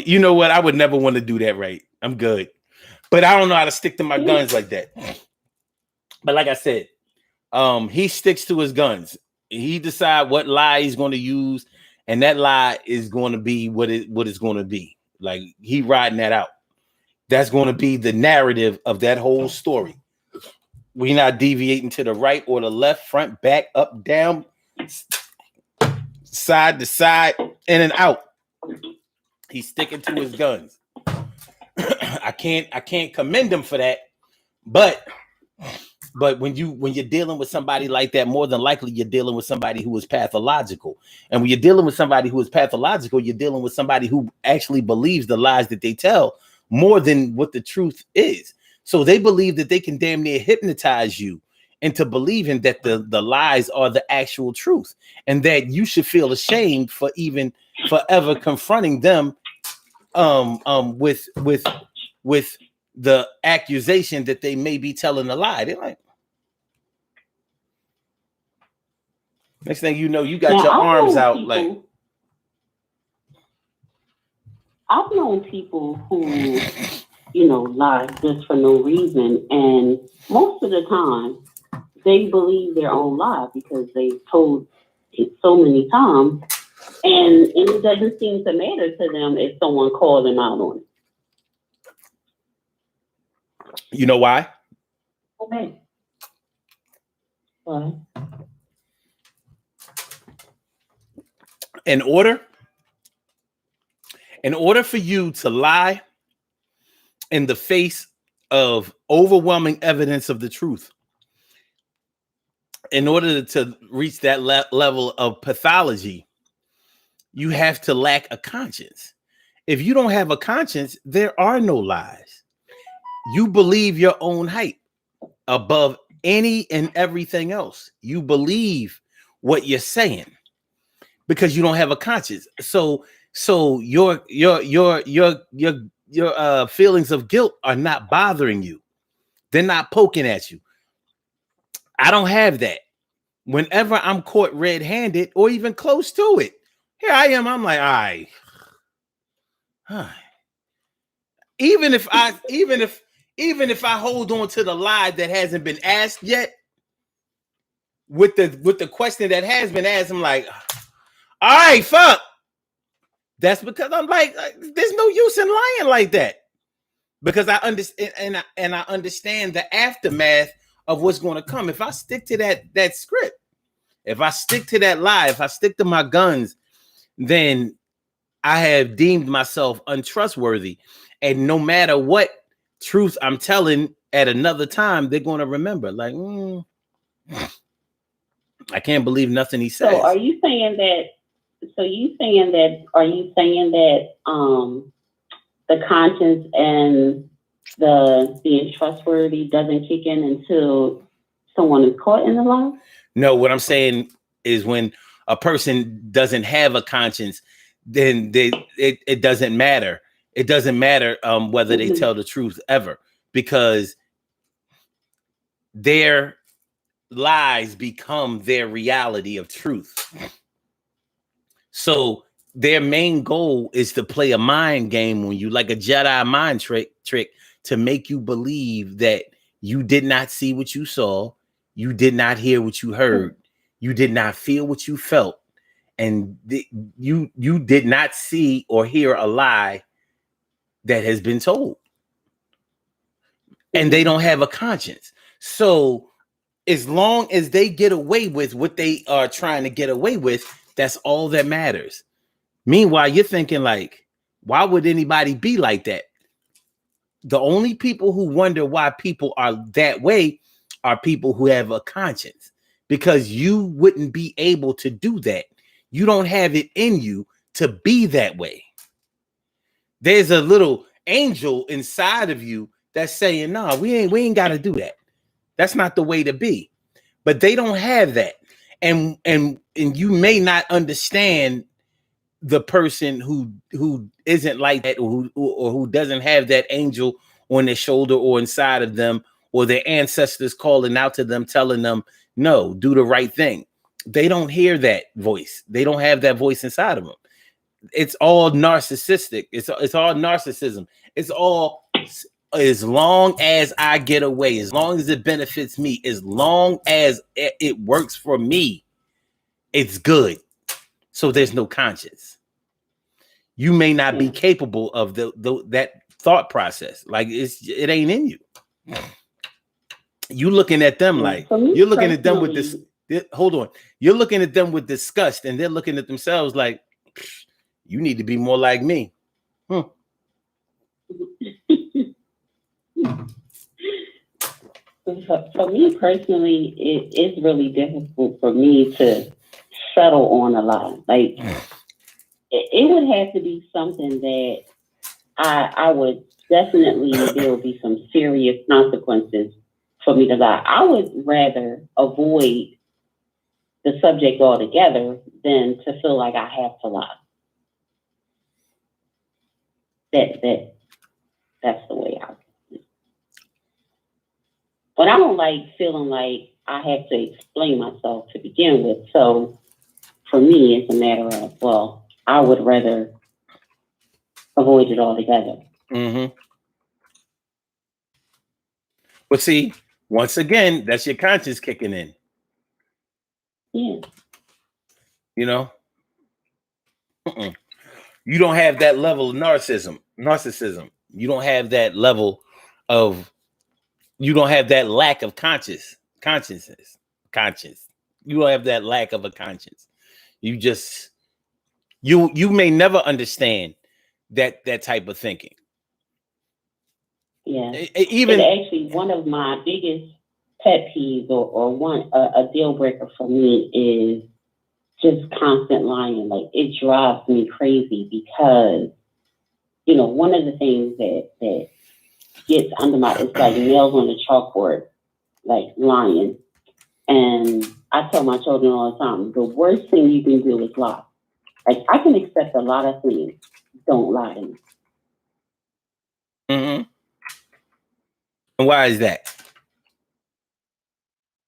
You know what? I would never want to do that right. I'm good. But I don't know how to stick to my guns like that. But like I said, he sticks to his guns. He decides what lie he's going to use, and that lie is going to be what it's going to be. Like, he riding that out. That's going to be the narrative of that whole story. We're not deviating to the right or the left, front, back, up, down, side to side, in and out. He's sticking to his guns. I can't commend him for that, but when you're dealing with somebody like that, more than likely you're dealing with somebody who is pathological. And when you're dealing with somebody who is pathological, you're dealing with somebody who actually believes the lies that they tell more than what the truth is. So they believe that they can damn near hypnotize you into believing that the lies are the actual truth, and that you should feel ashamed for even forever confronting them with the accusation that they may be telling a lie. They're like, next thing you know, you got your arms out. Like, I've known people who, lie just for no reason, and most of the time they believe their own lie because they've told it so many times, and it doesn't seem to matter to them if someone calls them out on it. You know why? Okay. Why? In order for you to lie in the face of overwhelming evidence of the truth, in order to reach that level of pathology, you have to lack a conscience. If you don't have a conscience, there are no lies. You believe your own hype above any and everything else. You believe what you're saying because you don't have a conscience. So your feelings of guilt are not bothering you. They're not poking at you. I don't have that. Whenever I'm caught red-handed or even close to it, here I am. I'm like, all right. Even if I hold on to the lie that hasn't been asked yet, with the question that has been asked, I'm like, all right, fuck. That's because I'm like, there's no use in lying like that. Because I understand and I understand the aftermath of what's going to come. If I stick to that script, if I stick to that lie, if I stick to my guns, then I have deemed myself untrustworthy. And no matter what truth I'm telling at another time, they're going to remember. Like, I can't believe nothing he says. So are you saying that? Are you saying that the conscience and the being trustworthy doesn't kick in until someone is caught in the lie? No, what I'm saying is when a person doesn't have a conscience, then it doesn't matter. It doesn't matter whether they tell the truth ever, because their lies become their reality of truth. So their main goal is to play a mind game on you, like a Jedi mind trick to make you believe that you did not see what you saw, you did not hear what you heard, you did not feel what you felt, and you did not see or hear a lie that has been told. And they don't have a conscience. So as long as they get away with what they are trying to get away with, that's all that matters. Meanwhile, you're thinking like, why would anybody be like that? The only people who wonder why people are that way are people who have a conscience, because you wouldn't be able to do that. You don't have it in you to be that way. There's a little angel inside of you that's saying, no, we ain't got to do that. That's not the way to be. But they don't have that. And you may not understand the person who isn't like that, or who doesn't have that angel on their shoulder or inside of them, or their ancestors calling out to them, telling them, no, do the right thing. They don't hear that voice. They don't have that voice inside of them. It's all narcissistic. It's all narcissism. It's all, as long as I get away, as long as it benefits me, as long as it works for me, it's good. So there's no conscience. You may not be capable of that thought process. Like it ain't in you. You looking at them like, you're looking at them with this. Hold on. You're looking at them with disgust, and they're looking at themselves like, you need to be more like me. For me personally, it is really difficult for me to settle on a lie. Like, it would have to be something that I would definitely, there would be some serious consequences for me to lie. I would rather avoid the subject altogether than to feel like I have to lie. That's the way I feel. But I don't like feeling like I have to explain myself to begin with. So for me, it's a matter of, well, I would rather avoid it altogether. Mm-hmm. But see, once again, that's your conscience kicking in. Yeah. You know? You don't have that level of narcissism. You don't have that level of, you don't have that lack of conscience. You don't have that lack of a conscience. You just, you may never understand that type of thinking. Yeah. Even actually, one of my biggest pet peeves or a deal breaker for me is just constant lying. Like, it drives me crazy because one of the things that gets under my, it's like nails on the chalkboard, like lying. And I tell my children all the time, the worst thing you can do is lie. Like, I can accept a lot of things. Don't lie to me. Mm-hmm. And why is that?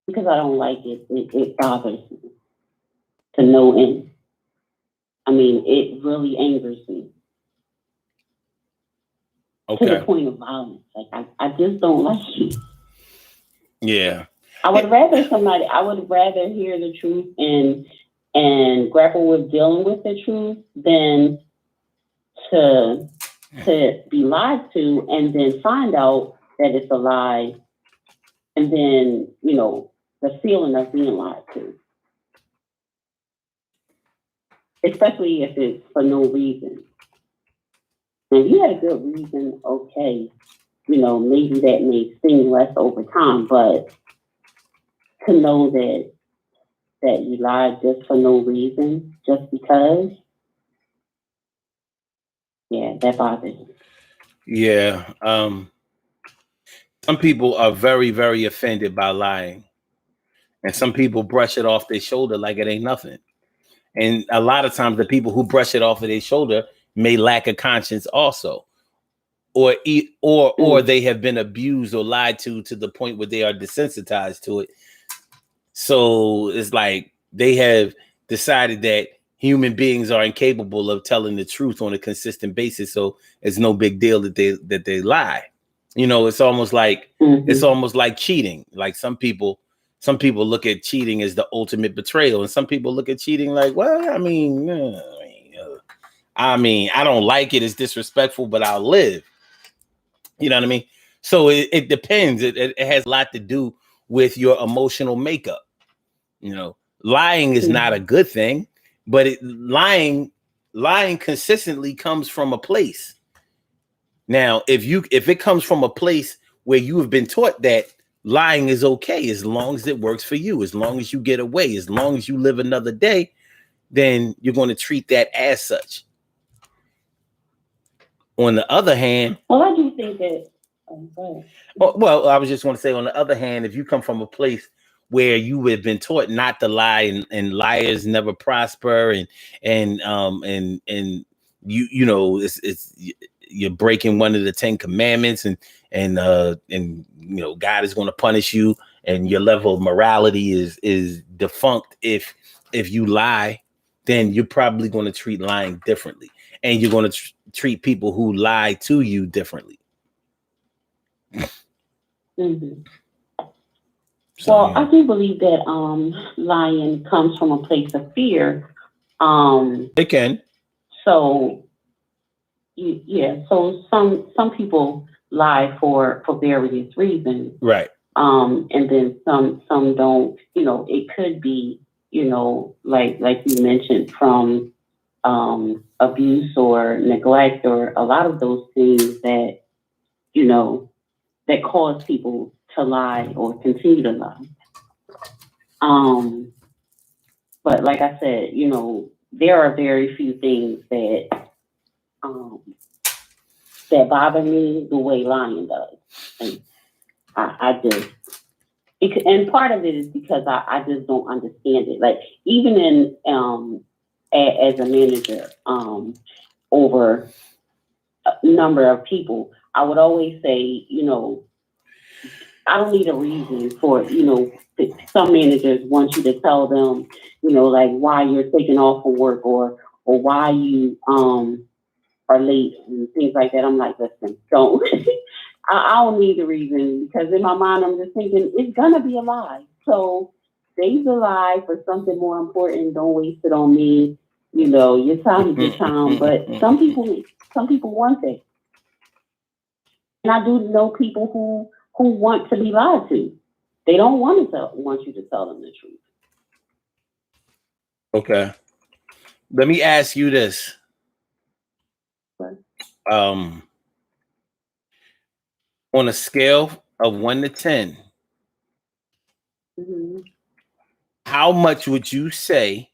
Because I don't like it. It bothers me to no end. I mean, it really angers me to the Okay. point of violence. Like, I just don't like it. Yeah. I would rather hear the truth and grapple with dealing with the truth than to be lied to and then find out that it's a lie, and then, the feeling of being lied to, especially if it's for no reason. And if you had a good reason, okay, maybe that may sting less over time, but to know that you lied just for no reason, just because, yeah, that bothers me. Yeah. Some people are very, very offended by lying. And some people brush it off their shoulder like it ain't nothing. And a lot of times the people who brush it off of their shoulder may lack a conscience also. Or they have been abused or lied to the point where they are desensitized to it. So it's like they have decided that human beings are incapable of telling the truth on a consistent basis. So it's no big deal that they lie. It's almost like cheating. Like some people look at cheating as the ultimate betrayal, and some people look at cheating like, well, I mean, I don't like it. It's disrespectful, but I'll live. You know what I mean? So it depends. It has a lot to do with your emotional makeup. Lying is not a good thing, but lying consistently comes from a place. Now, if it comes from a place where you have been taught that lying is okay, as long as it works for you, as long as you get away, as long as you live another day, then you're going to treat that as such. On the other hand, well, I do think that. Well, I was just going to say, on the other hand, if you come from a place where you have been taught not to lie, and liars never prosper, and it's you're breaking one of the 10 commandments, and God is going to punish you, and your level of morality is defunct if you lie, then you're probably going to treat lying differently, and you're going to treat people who lie to you differently. Mm-hmm. So, well, yeah. I do believe that lying comes from a place of fear. It can. So, so some people lie for various reasons, right? And then some don't. It could be, like you mentioned, from abuse or neglect, or a lot of those things that that cause people to lie or continue to lie. But like I said, there are very few things that that bother me the way lying does. And I just, and part of it is because I just don't understand it. Like, even in as a manager over a number of people, I would always say, I don't need a reason for, some managers want you to tell them, like, why you're taking off for work, or why you are late and things like that. I'm like, listen, don't. I don't need a reason, because in my mind I'm just thinking it's gonna be a lie. So save the lie for something more important. Don't waste it on me. Your time is your time. But some people want it, and I do know people who want to be lied to. They don't want you to tell them the truth. Okay. Let me ask you this. On a scale of 1 to 10, how much would you say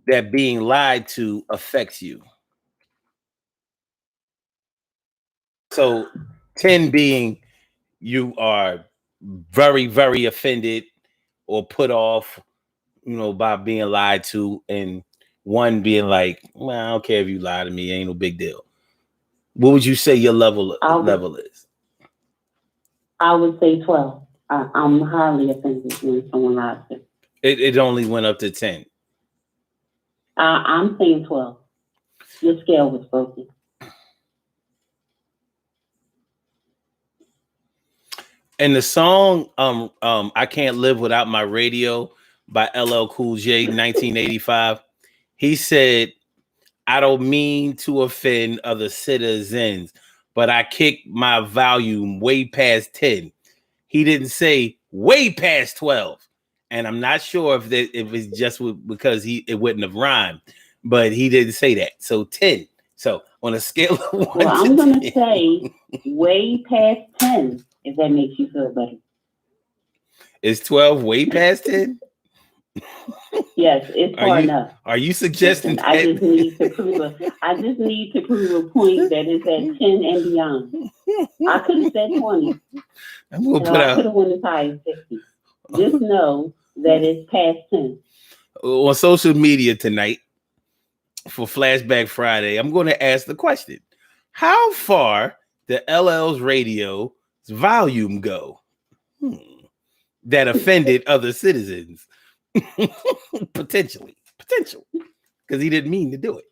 that being lied to affects you? So 10 being you are very, very offended or put off, by being lied to, and 1 being like, well, I don't care if you lie to me, ain't no big deal. What would you say your level is? I would say 12. I'm highly offended when someone lies to me. It only went up to 10. I'm saying 12. Your scale was broken. And the song I Can't Live Without My Radio by LL Cool J, 1985, he said, I don't mean to offend other citizens, but I kicked my volume way past 10. He didn't say way past 12. And I'm not sure if it's just because it wouldn't have rhymed, but he didn't say that. So 10. So on a scale of 1 well, to I'm going 10, to say way past 10, if that makes you feel better. Is 12 way past 10? Yes, it's far enough. Are you suggesting that? I just need to prove a point that is at 10 and beyond. I could have said 20. I could have went as high as 50. Just know that it's past 10. On social media tonight for Flashback Friday, I'm going to ask the question: how far did LL's radio's volume go that offended other citizens? Potential, because he didn't mean to do it.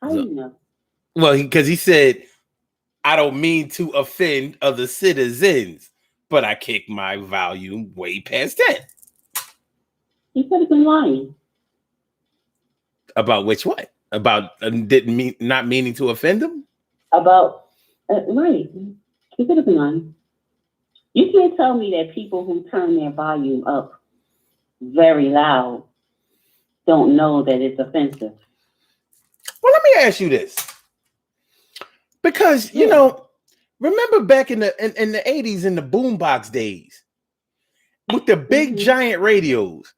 How do you know? Well, because he said, I don't mean to offend other citizens, but I kicked my volume way past 10. He could have been lying. About which one? About not meaning to offend them? About, right. He could have been lying. You can't tell me that people who turn their volume up very loud don't know that it's offensive. Well, let me ask you this. Because, remember back in the 80s, in the boombox days, with the big giant radios,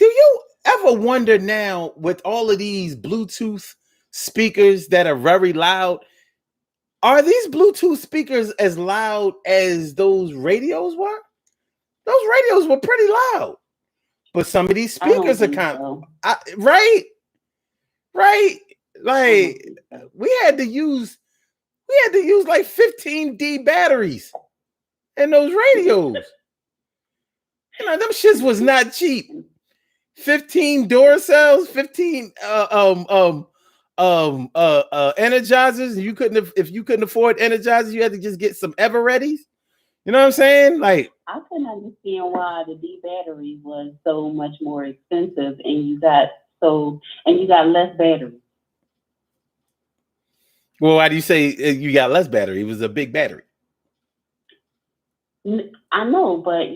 do you ever wonder now, with all of these Bluetooth speakers that are very loud, are these Bluetooth speakers as loud as those radios were? Those radios were pretty loud. But some of these speakers are kind of right. Like we had to use like 15D batteries in those radios. Them shits was not cheap. 15 Duracells, 15 Energizers. If you couldn't afford Energizers, you had to just get some Evereadys. You know what I'm saying? Like, I couldn't understand why the D battery was so much more expensive, and you got less battery. Well, why do you say you got less battery? It was a big battery. I know, but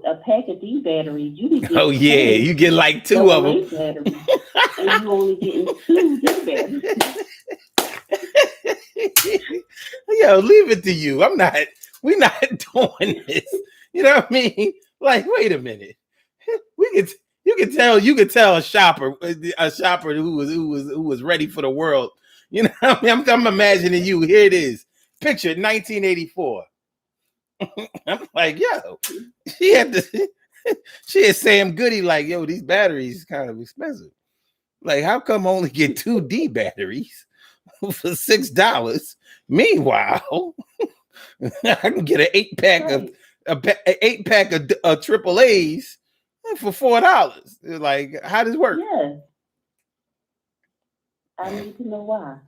a pack of D batteries, you can get. Oh yeah, you get like 2 of them, batteries, and you only getting 2 D batteries. Yo, leave it to you. We're not doing this. You know what I mean? Like, wait a minute. You can tell a shopper who was ready for the world. You know what I mean? I'm imagining you. Here it is. Picture 1984. I'm like, yo, she had Sam Goody like, yo, these batteries kind of expensive. Like, how come I only get 2 D batteries for $6? Meanwhile, I can get an 8-pack of AAAs for $4. Like, how does it work? Yeah. I need to know why.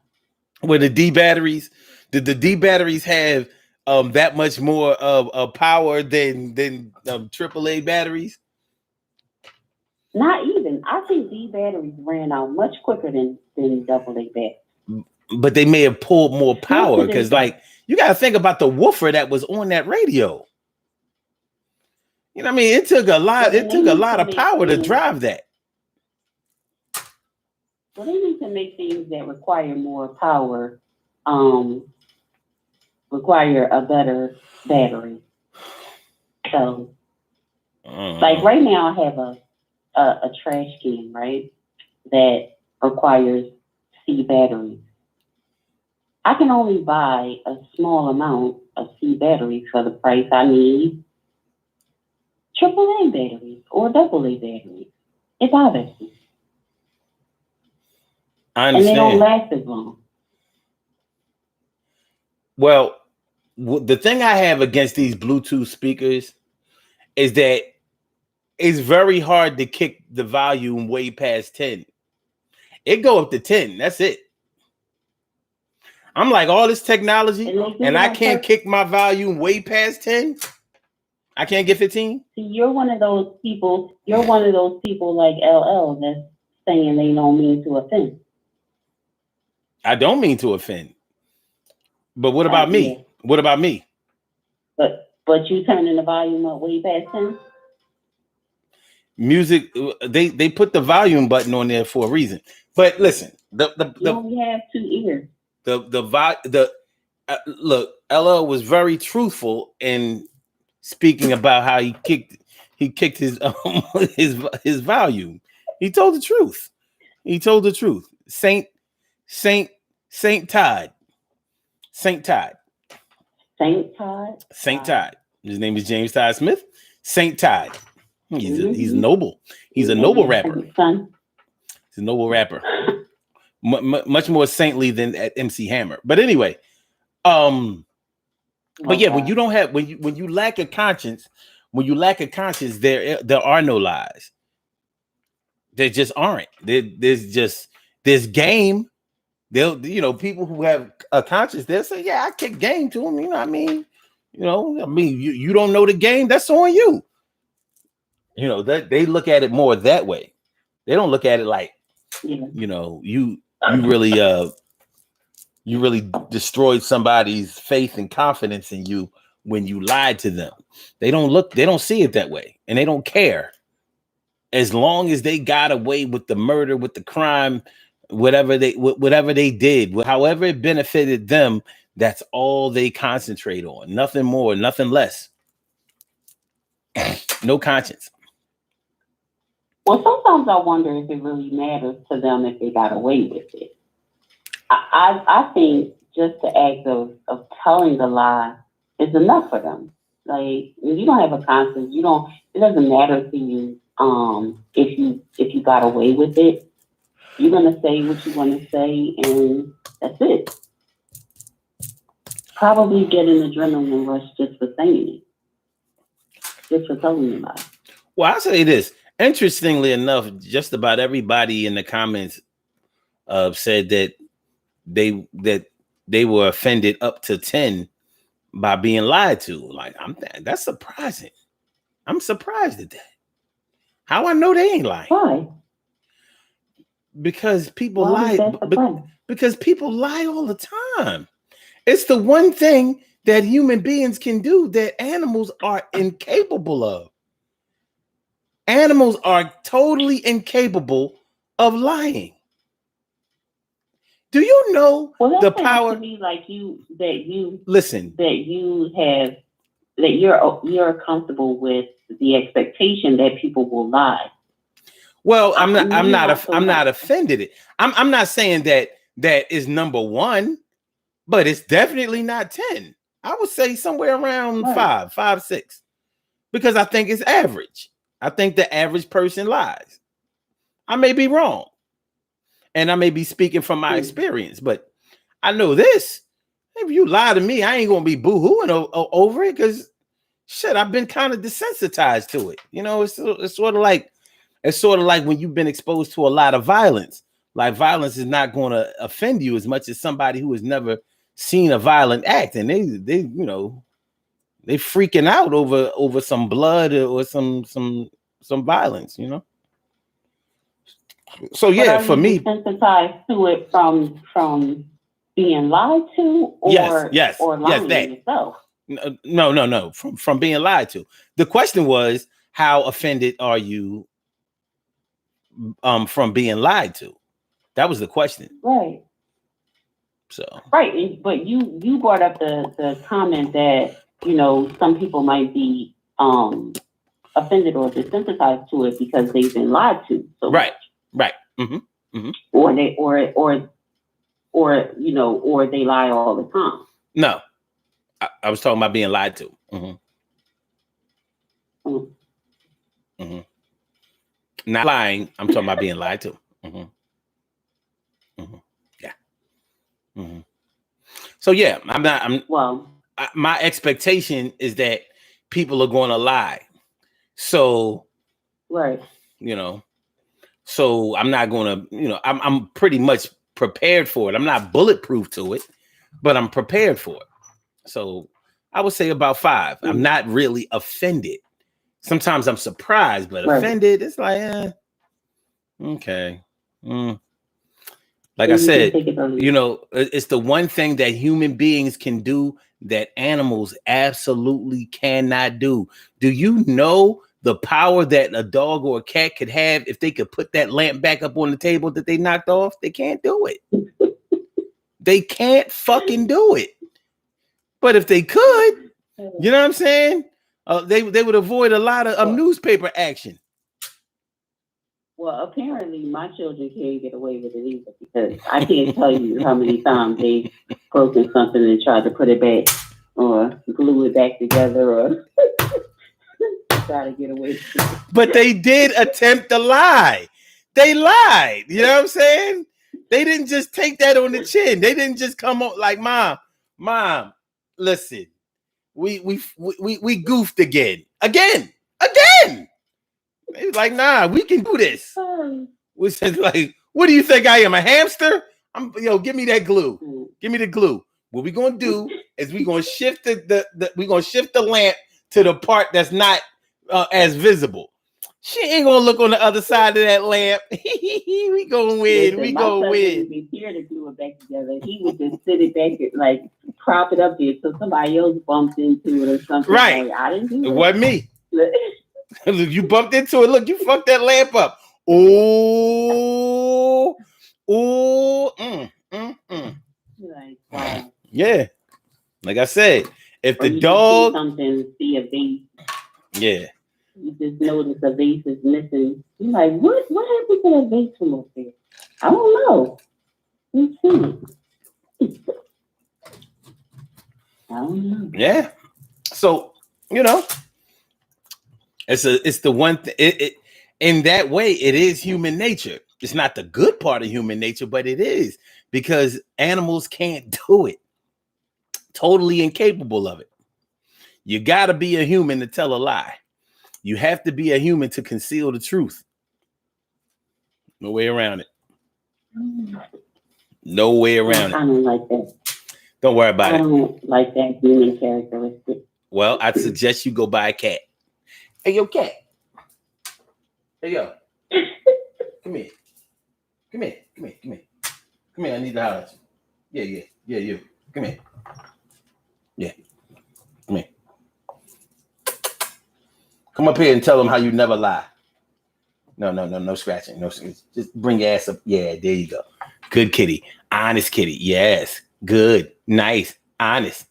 With the D batteries, did the D batteries have that much more of power than AAA batteries? Not even. I think D batteries ran out much quicker than AA batteries. But they may have pulled more power because, like, you got to think about the woofer that was on that radio. You know what I mean? It took a lot. It took a lot of power to drive that. Well, they need to make things that require more power, require a better battery. So, like right now, I have a trash can, right, that requires C batteries. I can only buy a small amount of C batteries for the price I need AAA batteries or AA batteries. It bothers me. I And they don't understand. last as long. Well, the thing I have against these Bluetooth speakers is that it's very hard to kick the volume way past 10. It go up to 10. That's it. I'm like, all this technology, And they do and it I on can't purpose. kick my volume way past 10. I can't get 15. See, you're one of those people like LL that's saying they don't mean to offend. I don't mean to offend. But what about Yeah. me? What about me? But you turning the volume up way past 10? Music, they put the volume button on there for a reason. But listen, You only have 2 ears. look, LL was very truthful in speaking about how he kicked his his volume. He told the truth. He told the truth. Saint Todd. Saint Todd. Saint Todd. Saint Todd. His name is James Todd Smith. Saint Todd. He's noble. He's a noble rapper. Son. He's a noble rapper. Much more saintly than at MC Hammer. But anyway, but yeah, when you don't have when you lack a conscience, there are no lies. There just aren't. There's game. They'll people who have a conscience, they'll say, yeah, I kick game to them. You know what I mean? You don't know the game, that's on you. That they look at it more that way. They don't look at it like, you really destroyed somebody's faith and confidence in you when you lied to them. They don't see it that way, and they don't care. As long as they got away with the murder, with the crime, whatever they did, however it benefited them, that's all they concentrate on. Nothing more, nothing less. No conscience. Well, sometimes I wonder if it really matters to them if they got away with it. I think just the act of telling the lie is enough for them. Like, if you don't have a conscience, it doesn't matter to you if you got away with it. You're gonna say what you want to say, and that's it. Probably get an adrenaline rush just for saying it, just for telling them about it. Well, I'll say this. Interestingly enough, just about everybody in the comments said that they were offended up to 10 by being lied to. Like, that's surprising. I'm surprised at that. How I know they ain't lying? Why? Because people lie. Because people lie all the time. It's the one thing that human beings can do that animals are incapable of. Animals are totally incapable of lying. Do you know the power? To me like you're comfortable with the expectation that people will lie. Well, I'm not offended. I'm not saying that is number one, but it's definitely not 10. I would say somewhere around 5, 6, because I think it's average. I think the average person lies. I may be wrong, and I may be speaking from my experience, but I know this. If you lie to me, I ain't gonna be boo-hooing over it, because shit, I've been kind of desensitized to it. It's sort of like when you've been exposed to a lot of violence. Like, violence is not going to offend you as much as somebody who has never seen a violent act, and they freaking out over some blood or some violence, So yeah, for me, desensitized to it from being lied to, or lying yourself. No, from being lied to. The question was, how offended are you from being lied to? That was the question. Right. So right, but you brought up the comment that some people might be offended or desensitized to it because they've been lied to. So right. Mm-hmm. Mm-hmm. Or or or they lie all the time. No, I was talking about being lied to. Mm. Not lying. I'm talking about being lied to. Yeah. So yeah, my expectation is that people are going to lie. So, right. So I'm not going to, I'm pretty much prepared for it. I'm not bulletproof to it, but I'm prepared for it. So I would say about 5. I'm not really offended. Sometimes I'm surprised, but offended, it's like, okay. Like I said, it's the one thing that human beings can do that animals absolutely cannot do. Do you know the power that a dog or a cat could have if they could put that lamp back up on the table that they knocked off? They can't do it. They can't fucking do it. But if they could, you know what I'm saying? They would avoid a lot of newspaper action. Well, apparently my children can't get away with it either, because I can't tell you how many times they've broken something and tried to put it back or glue it back together or try to get away with it. But they did attempt to lie. They lied. You know what I'm saying? They didn't just take that on the chin. They didn't just come up like, Mom, listen, we goofed again. They was like, nah, we can do this. We said, like, what do you think I am, a hamster? Give me that glue. Give me the glue. What we gonna do is we gonna shift the lamp to the part that's not as visible. She ain't gonna look on the other side of that lamp. We gonna win. We gonna win. Would be here to glue it back together. He would just sit it back, like prop it up there so somebody else bumped into it or something. Right. Like, I didn't do it. It wasn't me. You bumped into it. Look, you fucked that lamp up. Oh, Like, wow. Yeah. Like I said, if the dog see a vase. Yeah. You just notice a vase is missing. You're like, what happened to that vase from up there? I don't know. Let's see. I don't know. Yeah. So, it's the one thing. In that way, it is human nature. It's not the good part of human nature, but it is, because animals can't do it. Totally incapable of it. You got to be a human to tell a lie. You have to be a human to conceal the truth. No way around it. No way around it. I don't like that. Don't worry about it. I don't like that human characteristic. Well, I'd suggest you go buy a cat. Hey, yo, cat. Hey, yo. Come here. Come here. Come here. Come here. Come here. I need to holler at you. Yeah, you. Come here. Yeah. Come here. Come up here and tell them how you never lie. No scratching. No, just bring your ass up. Yeah, there you go. Good kitty. Honest kitty. Yes. Good. Nice. Honest.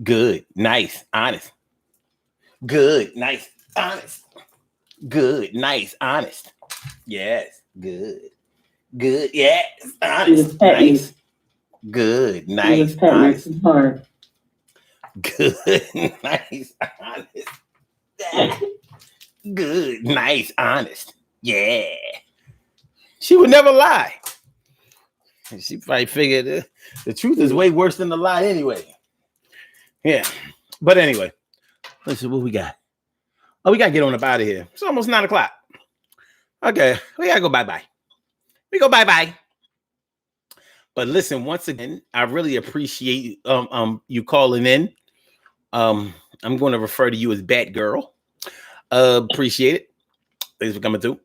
Good. Nice. Honest. Good. Nice. Honest. Good. Nice. Honest. Yes. Good. Good. Yes. Honest. Nice. Good. Nice. Honest. Good. Nice. Honest. Good. Nice. Honest. Yeah. She would never lie. She probably figured the truth is way worse than the lie anyway. Yeah. But anyway, let's see what we got. Oh, we got to get on up out of here. It's almost 9:00. Okay. We got to go bye-bye. We go bye-bye. But listen, once again, I really appreciate you calling in. I'm going to refer to you as Bat Girl. Appreciate it. Thanks for coming through.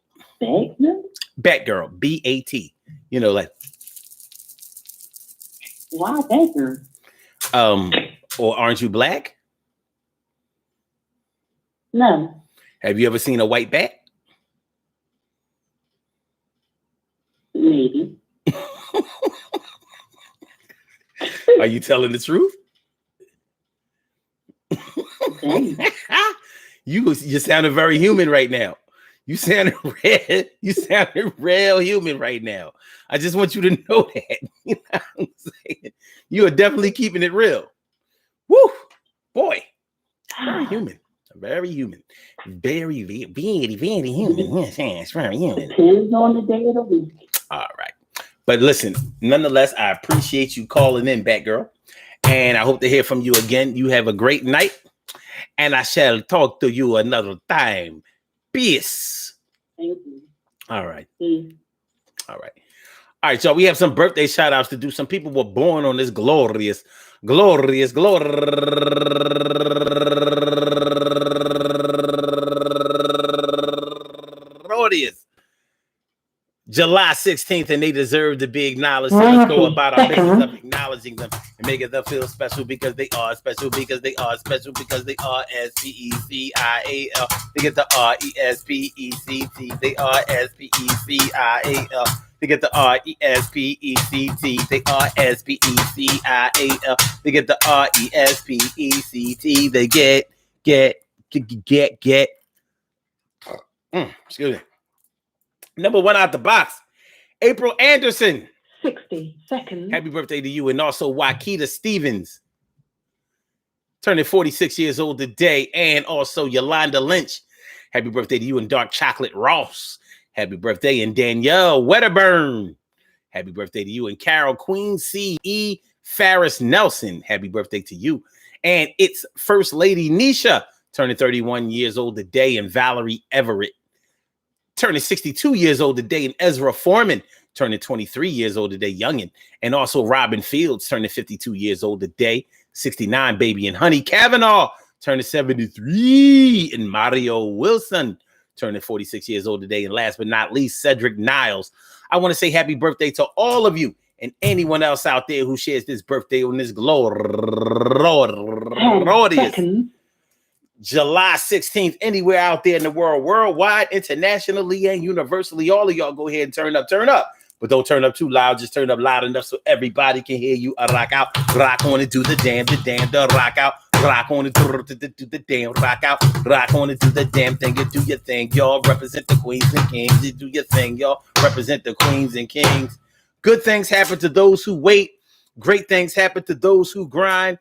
Bat Girl. B-A-T. Like. Why Bat Girl? Or aren't you black? No. Have you ever seen a white bat? Maybe. Are you telling the truth? You sounded very human right now. You sounded real. You sounded real human right now. I just want you to know that. You know what I'm saying? You are definitely keeping it real. Woo, boy, very human. Very human. Very human. Yes, yes, very human. Depends on the day of the week. All right. But listen, nonetheless, I appreciate you calling in, Batgirl. And I hope to hear from you again. You have a great night. And I shall talk to you another time. Peace. Thank you. All right. Peace. All right. All right, y'all. We have some birthday shout outs to do. Some people were born on this glorious July 16th, and they deserve to be acknowledged. So let's go about our business of acknowledging them and making them feel special because they are special, because they are special, because they are SPECIAL. They get the RESPECT. They are SPECIAL. They get the RESPECT. They are SPECIAL. They get the RESPECT. They get. Excuse me. Number one out the box, April Anderson. 60 seconds. Happy birthday to you. And also Wakita Stevens, turning 46 years old today. And also Yolanda Lynch. Happy birthday to you. And Dark Chocolate Ross. Happy birthday. And Danielle Wedderburn. Happy birthday to you. And Carol Queen C.E. Farris Nelson. Happy birthday to you. And it's First Lady Nisha, turning 31 years old today. And Valerie Everett, turning 62 years old today, and Ezra Foreman, turning 23 years old today, youngin'. And also Robin Fields, turning 52 years old today, 69, baby. And Honey Kavanaugh, turning 73. And Mario Wilson, turning 46 years old today. And last but not least, Cedric Niles. I want to say happy birthday to all of you and anyone else out there who shares this birthday on this glorious July 16th, anywhere out there in the world, worldwide, internationally, and universally. All of y'all go ahead and turn up. But don't turn up too loud. Just turn up loud enough so everybody can hear you. Rock out, rock on and do the damn, the rock out. Rock on and do the damn, rock out. Rock on and do the damn thing. You do your thing, y'all. Represent the queens and kings. You do your thing, y'all. Represent the queens and kings. Good things happen to those who wait. Great things happen to those who grind.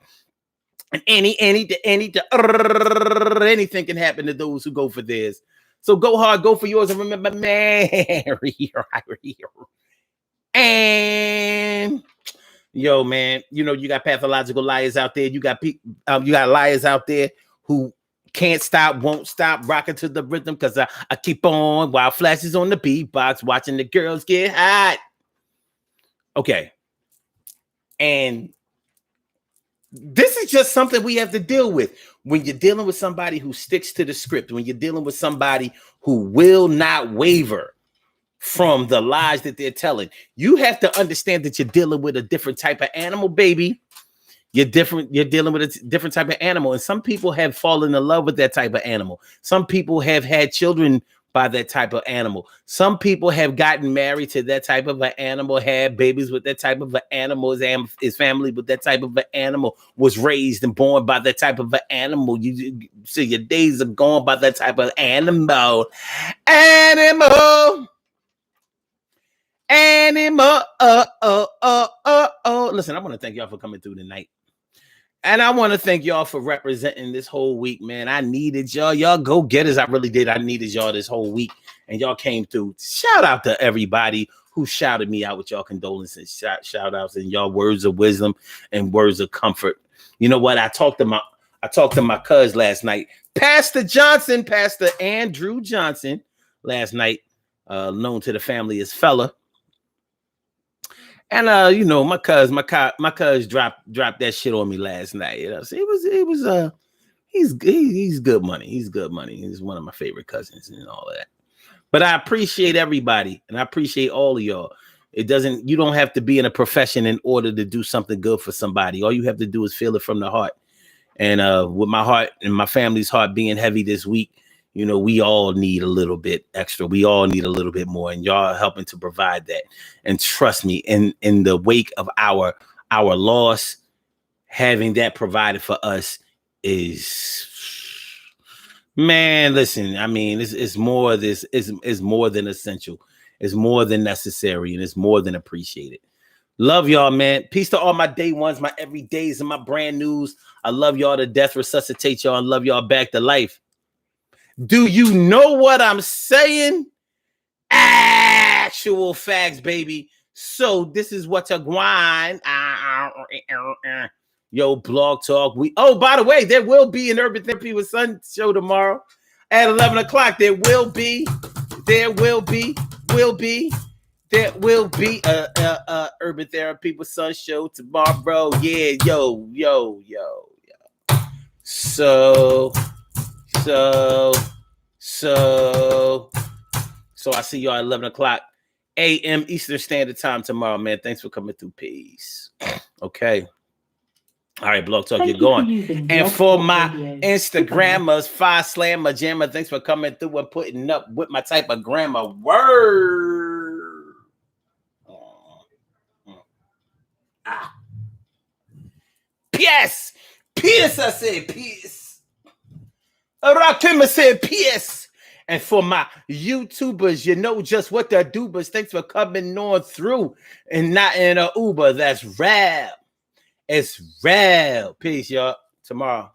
And anything can happen to those who go for theirs. So go hard, go for yours, and remember, marry. And yo, man, you know you got pathological liars out there. You got liars out there who can't stop, won't stop rocking to the rhythm because I keep on while flashes on the beatbox, watching the girls get hot. Okay, and this is just something we have to deal with when you're dealing with somebody who sticks to the script, when you're dealing with somebody who will not waver from the lies that they're telling. You have to understand that you're dealing with a different type of animal, baby. You're dealing with a different type of animal. And some people have fallen in love with that type of animal. Some people have had children by that type of animal. Some people have gotten married to that type of an animal, had babies with that type of an animal. His family with that type of an animal was raised and born by that type of an animal. You see, your days are gone by that type of animal. Listen, I want to thank y'all for coming through tonight. And I want to thank y'all for representing this whole week, man. I needed y'all. Y'all go getters. I really did. I needed y'all this whole week. And y'all came through. Shout out to everybody who shouted me out with y'all condolences, shout outs, and y'all words of wisdom and words of comfort. You know what? I talked to my cuz last night, Pastor Andrew Johnson, last night, known to the family as Fella. And you know, my cuz dropped that shit on me last night. You know, so he's good money. He's good money. He's one of my favorite cousins and all of that. But I appreciate everybody, and I appreciate all of y'all. You don't have to be in a profession in order to do something good for somebody. All you have to do is feel it from the heart. And with my heart and my family's heart being heavy this week, you know, we all need a little bit extra. We all need a little bit more, and y'all are helping to provide that. And trust me, in the wake of our loss, having that provided for us is Man, listen, I mean, it's more this is more than essential. It's more than necessary, and it's more than appreciated. Love y'all, man. Peace to all my day ones, my everydays, and my brand news. I love y'all to death, resuscitate y'all, and love y'all back to life. Do you know what I'm saying? Actual facts, baby. So this is what's a grind. Yo, Blog Talk. By the way, there will be an Urban Therapy with Sun show tomorrow at 11 o'clock. There will be a Urban Therapy with Sun show tomorrow. Yeah, yo. So I see y'all at 11 o'clock a.m. Eastern Standard Time tomorrow, man. Thanks for coming through. Peace. Okay. All right, Blog Talk, you're going. And for my Instagrammers, Five Slammer Jammer, thanks for coming through and putting up with my type of grammar. Word. P.S. P.S. I said P.S. Rakim said P.S. And for my YouTubers, you know just what to do, but thanks for coming on through and not in a Uber. That's rap. It's real. Peace, y'all. Tomorrow.